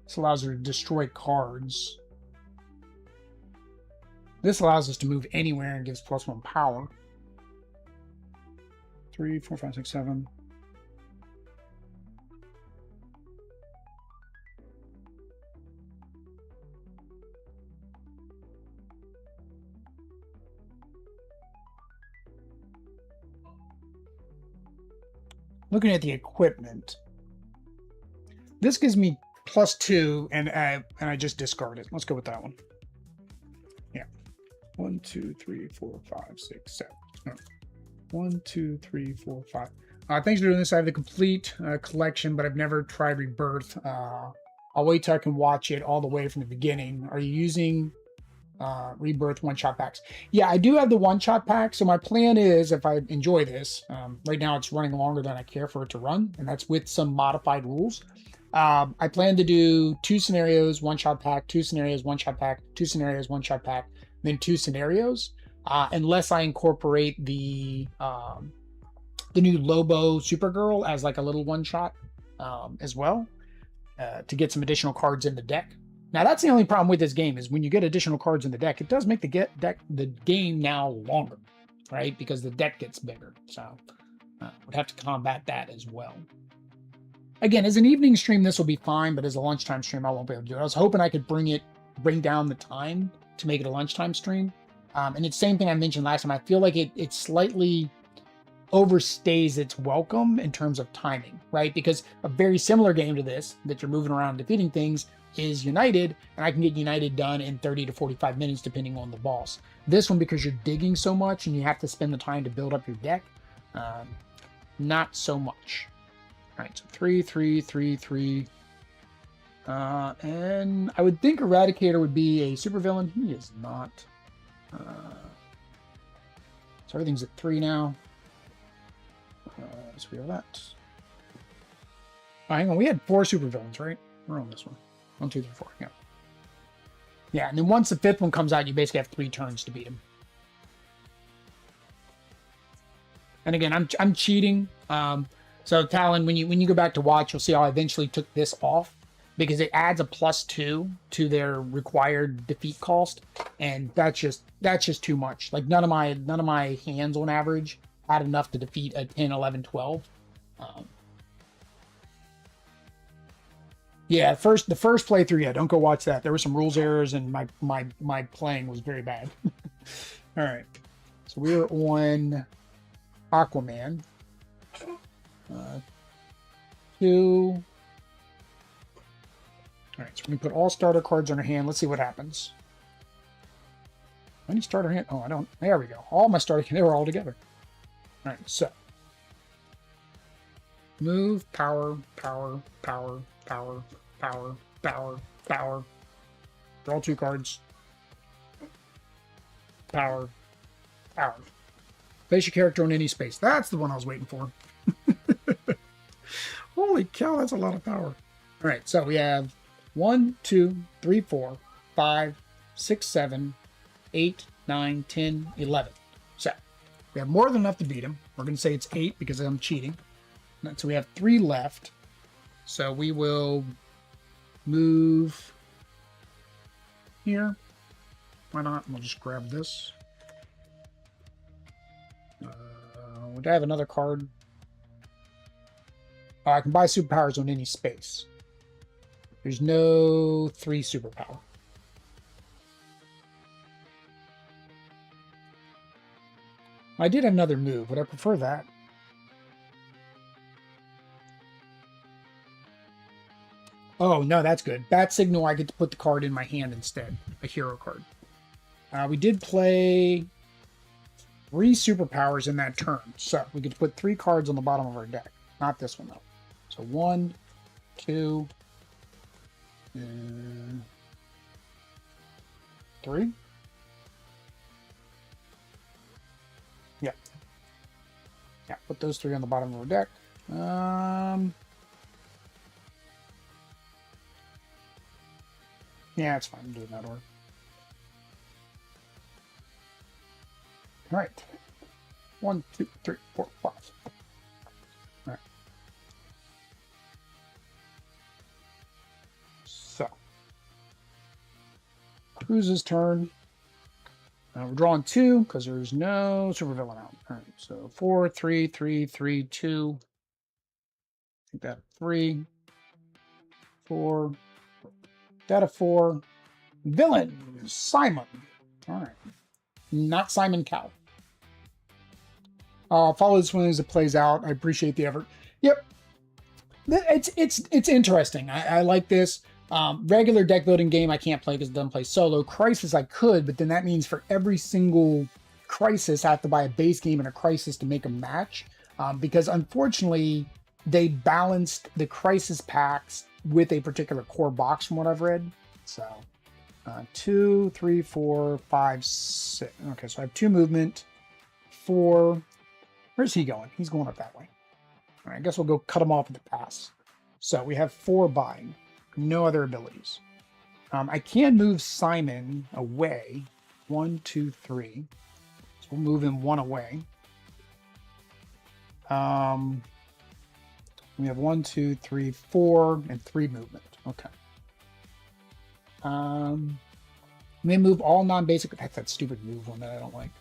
This allows her to destroy cards. This allows us to move anywhere and gives +1 power. 3, 4, 5, 6, 7. Looking at the equipment, this gives me +2, and I just discard it. Let's go with that one. Yeah. 1, 2, 3, 4, 5, 6, 7. No. 1, 2, 3, 4, 5. Thanks for doing this. I have the complete collection, but I've never tried Rebirth. I'll wait till I can watch it all the way from the beginning. Are you using Rebirth one-shot packs? Yeah, I do have the one-shot pack. So my plan is, if I enjoy this, right now it's running longer than I care for it to run, and that's with some modified rules. I plan to do 2 scenarios, one-shot pack, 2 scenarios, one-shot pack, 2 scenarios, one-shot pack, then 2 scenarios, unless I incorporate the new Lobo Supergirl as like a little one-shot as well, to get some additional cards in the deck. Now that's the only problem with this game, is when you get additional cards in the deck, it does make the game now longer, right? Because the deck gets bigger. So would have to combat that as well. Again, as an evening stream, this will be fine, but as a lunchtime stream, I won't be able to do it. I was hoping I could bring down the time to make it a lunchtime stream. And it's the same thing I mentioned last time. I feel like it slightly overstays its welcome in terms of timing, right? Because a very similar game to this, that you're moving around defeating things, is United, and I can get United done in 30 to 45 minutes depending on the boss. This one, because you're digging so much and you have to spend the time to build up your deck, not so much. All right, so 3, 3, 3, 3. And I would think Eradicator would be a supervillain. He is not. So everything's at 3 now. So we have that. Oh, hang on. We had 4 supervillains, right? We're on this one. 1, 2, 3, 4. Yeah. Yeah, and then once the 5th one comes out, you basically have 3 turns to beat him. And again, I'm cheating. So Talon, when you go back to watch, you'll see how I eventually took this off because it adds a +2 to their required defeat cost, and that's just too much. Like none of my hands on average had enough to defeat a 10, 11, 12. Yeah, the first playthrough, yeah, don't go watch that. There were some rules errors, and my playing was very bad. All right, so we were on Aquaman. 2. All right, so we put all starter cards on our hand. Let's see what happens. Any starter hand? Oh, I don't. There we go. All my starter, they were all together. All right, so move, power, power, power, power, power, power, power. Draw 2 cards. Power, power. Place your character on any space. That's the one I was waiting for. Holy cow, that's a lot of power. All right, so we have 1, 2, 3, 4, 5, 6, 7, 8, 9, 10, 11. So we have more than enough to beat him. We're going to say it's 8 because I'm cheating. So we have 3 left. So we will move here. Why not? We'll just grab this. Would I have another card? Oh, I can buy superpowers on any space. There's no 3 superpower. I did have another move. Would I prefer that? Oh, no, that's good. Bat Signal, I get to put the card in my hand instead. A hero card. We did play 3 superpowers in that turn. So we get to put 3 cards on the bottom of our deck. Not this one, though. So 1, 2, 3. Yeah. Yeah, put those 3 on the bottom of our deck. Yeah, it's fine. I'm doing that order. All right. 1, 2, 3, 4, 5. All right. So, Cruz's turn. We're drawing 2 because there's no supervillain out. All right. So 4, 3, 3, 3, 2. I think that 3, 4. That a 4. Villain Simon. All right. Not Simon Cowell. Follow this one as it plays out. I appreciate the effort. Yep. It's interesting. I like this. Regular deck building game I can't play because it doesn't play solo. Crisis I could, but then that means for every single Crisis I have to buy a base game and a Crisis to make a match. Because unfortunately they balanced the Crisis packs with a particular core box from what I've read. So 2, 3, 4, 5, 6. Okay, so I have 2 movement. 4. Where's he going? He's going up that way. All right, I guess we'll go cut him off at the pass. So we have 4 buying. No other abilities. I can move Simon away. 1, 2, 3. So we'll move him 1 away. We have 1, 2, 3, 4, and 3 movement. Okay. May move all non-basic. That's that stupid move one that I don't like.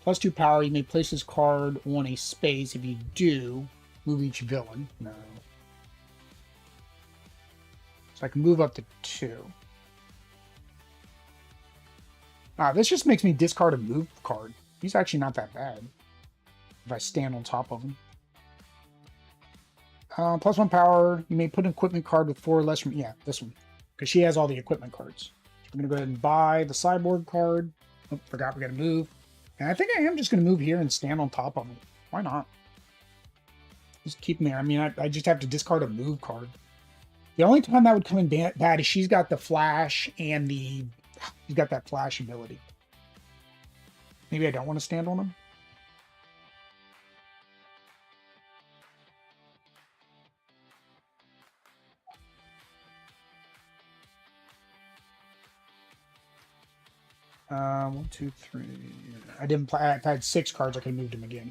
+2 power. You may place this card on a space. If you do, move each villain. No. So I can move up to 2. This just makes me discard a move card. He's actually not that bad if I stand on top of him. +1 power. You may put an equipment card with 4 or less from... Yeah, this one. Because she has all the equipment cards. So I'm going to go ahead and buy the cyborg card. Oh, forgot we got to move. And I think I am just going to move here and stand on top of him. Why not? Just keep him there. I mean, I just have to discard a move card. The only time that would come in bad is she's got the flash and the... She's got that flash ability. Maybe I don't want to stand on him. 1, 2, 3. I didn't play. I've had 6 cards. I could have moved them again.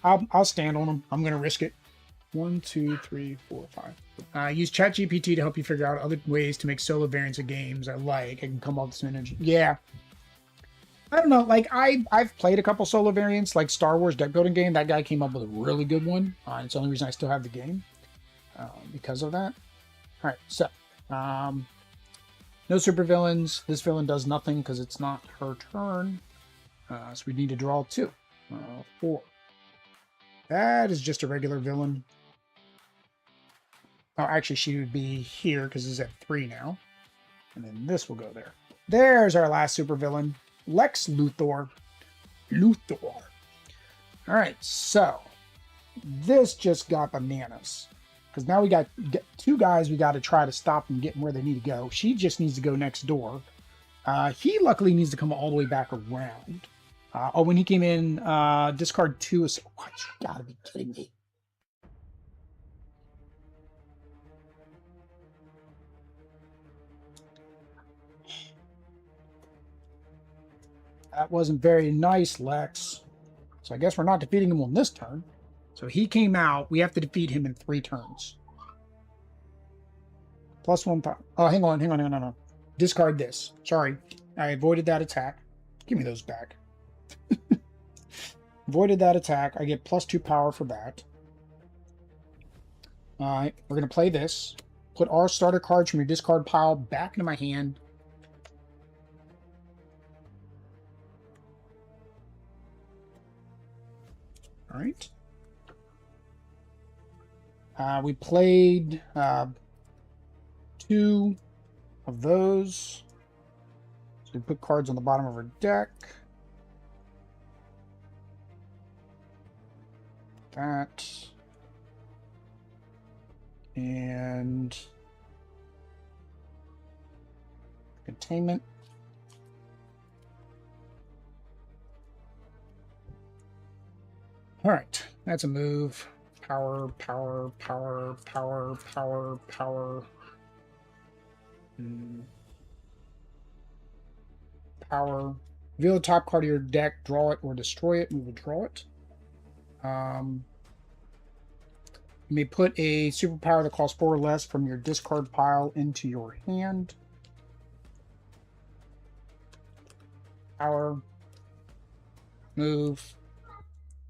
I'll stand on them. I'm going to risk it. 1, 2, 3, 4, 5. Use ChatGPT to help you figure out other ways to make solo variants of games I like. I can come up with some energy. Yeah. I don't know. Like, I've played a couple solo variants, like Star Wars deck building game. That guy came up with a really good one. It's the only reason I still have the game because of that. All right. So, no supervillains. This villain does nothing because it's not her turn. So we need to draw 2. 4. That is just a regular villain. Oh, actually, she would be here because it's at 3 now. And then this will go there. There's our last supervillain, Lex Luthor. All right, so this just got bananas. Because now we got 2 guys we got to try to stop them getting where they need to go. She just needs to go next door. He luckily needs to come all the way back around. When he came in, discard 2 is... What? You gotta be kidding me. That wasn't very nice, Lex. So I guess we're not defeating him on this turn. So he came out. We have to defeat him in 3 turns. +1 power. Oh, hang on. Discard this. Sorry. I avoided that attack. Give me those back. Avoided that attack. I get +2 power for that. Alright, we're going to play this. Put our starter cards from your discard pile back into my hand. Alright. We played 2 of those. So we put cards on the bottom of our deck. That. And containment. All right, that's a move. Power. Power. Reveal the top card of your deck, draw it or destroy it, and we will draw it. You may put a superpower that costs 4 or less from your discard pile into your hand. Power. Move.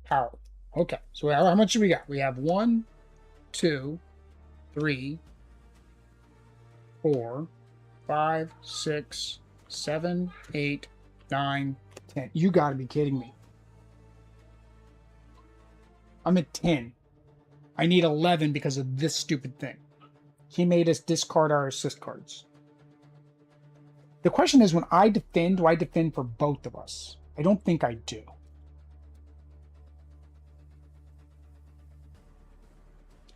Power. Okay, so how much do we got? We have 1, 2, 3, 4, 5, 6, 7, 8, 9, 10. You gotta be kidding me. I'm at 10. I need 11 because of this stupid thing. He made us discard our assist cards. The question is, when I defend, do I defend for both of us? I don't think I do.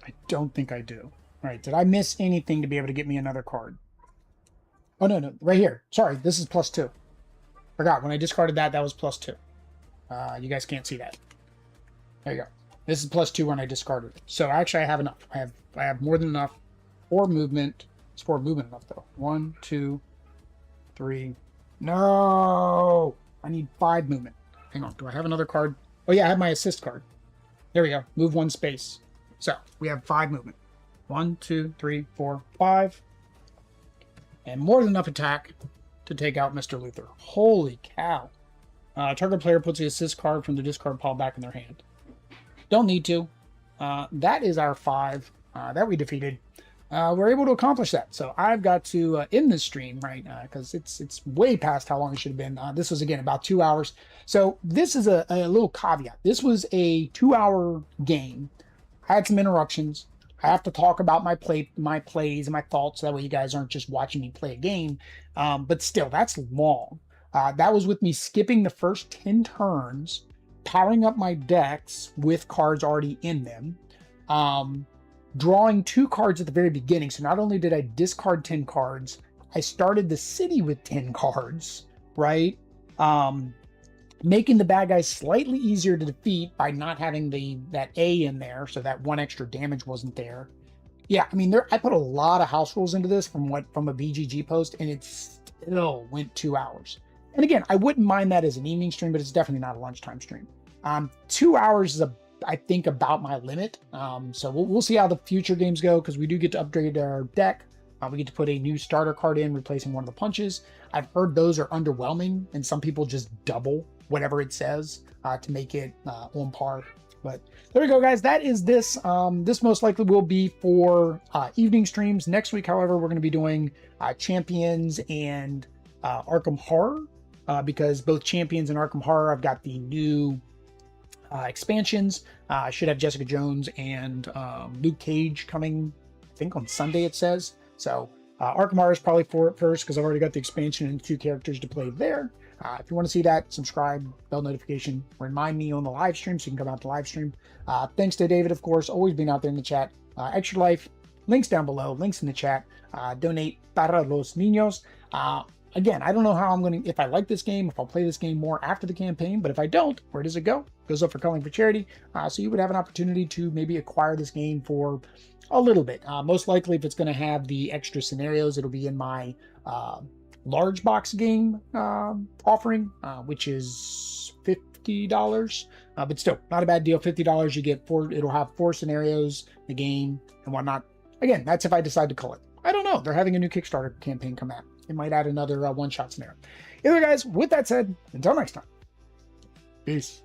I don't think I do. All right, did I miss anything to be able to get me another card? Oh, no, right here. Sorry, this is +2. Forgot, when I discarded that, that was +2. You guys can't see that. There you go. This is +2 when I discarded it. So actually I have enough. I have more than enough. 4 movement. It's 4 movement enough though. 1, 2, 3. No! I need 5 movement. Hang on, do I have another card? Oh yeah, I have my assist card. There we go. Move 1 space. So we have 5 movement. 1, 2, 3, 4, 5. And more than enough attack to take out Mr. Luthor. Holy cow. Target player puts the assist card from the discard pile back in their hand. Don't need to. That is our 5 that we defeated. We're able to accomplish that. So I've got to end this stream right now because it's way past how long it should have been. This was, again, about 2 hours. So this is a little caveat. This was a 2-hour game. I had some interruptions. I have to talk about my plays and my thoughts. That way you guys aren't just watching me play a game. But still, that's long. That was with me skipping the first 10 turns, powering up my decks with cards already in them, drawing 2 cards at the very beginning. So not only did I discard 10 cards, I started the city with 10 cards, right? Making the bad guys slightly easier to defeat by not having that A in there, so that 1 extra damage wasn't there. Yeah, I mean, I put a lot of house rules into this from a BGG post, and it still went 2 hours. And again, I wouldn't mind that as an evening stream, but it's definitely not a lunchtime stream. 2 hours is I think about my limit. So we'll see how the future games go, because we do get to upgrade our deck. We get to put a new starter card in, replacing one of the punches. I've heard those are underwhelming, and some people just double whatever it says to make it on par. But there we go, guys. That is this. This most likely will be for evening streams. Next week, however, we're going to be doing Champions and Arkham Horror, because both Champions and Arkham Horror, I've got the new expansions. I should have Jessica Jones and Luke Cage coming, I think on Sunday it says. So Arkham Horror is probably for it first, because I've already got the expansion and 2 characters to play there. If you want to see that, subscribe, bell notification, remind me on the live stream so you can come out to live stream. Thanks to David, of course, always being out there in the chat. Extra Life, links down below, links in the chat. Donate para los niños. Again, I don't know how I'm going to, if I like this game, if I'll play this game more after the campaign, but if I don't, where does it go? It goes up for Culling for Charity. So you would have an opportunity to maybe acquire this game for a little bit. Most likely, if it's going to have the extra scenarios, it'll be in my large box game offering, which is $50. But still, not a bad deal. $50, you get 4, it'll have 4 scenarios, the game, and whatnot. Again, that's if I decide to cull it. I don't know. They're having a new Kickstarter campaign come out. It might add another one-shot scenario. Either, guys, with that said, until next time, peace.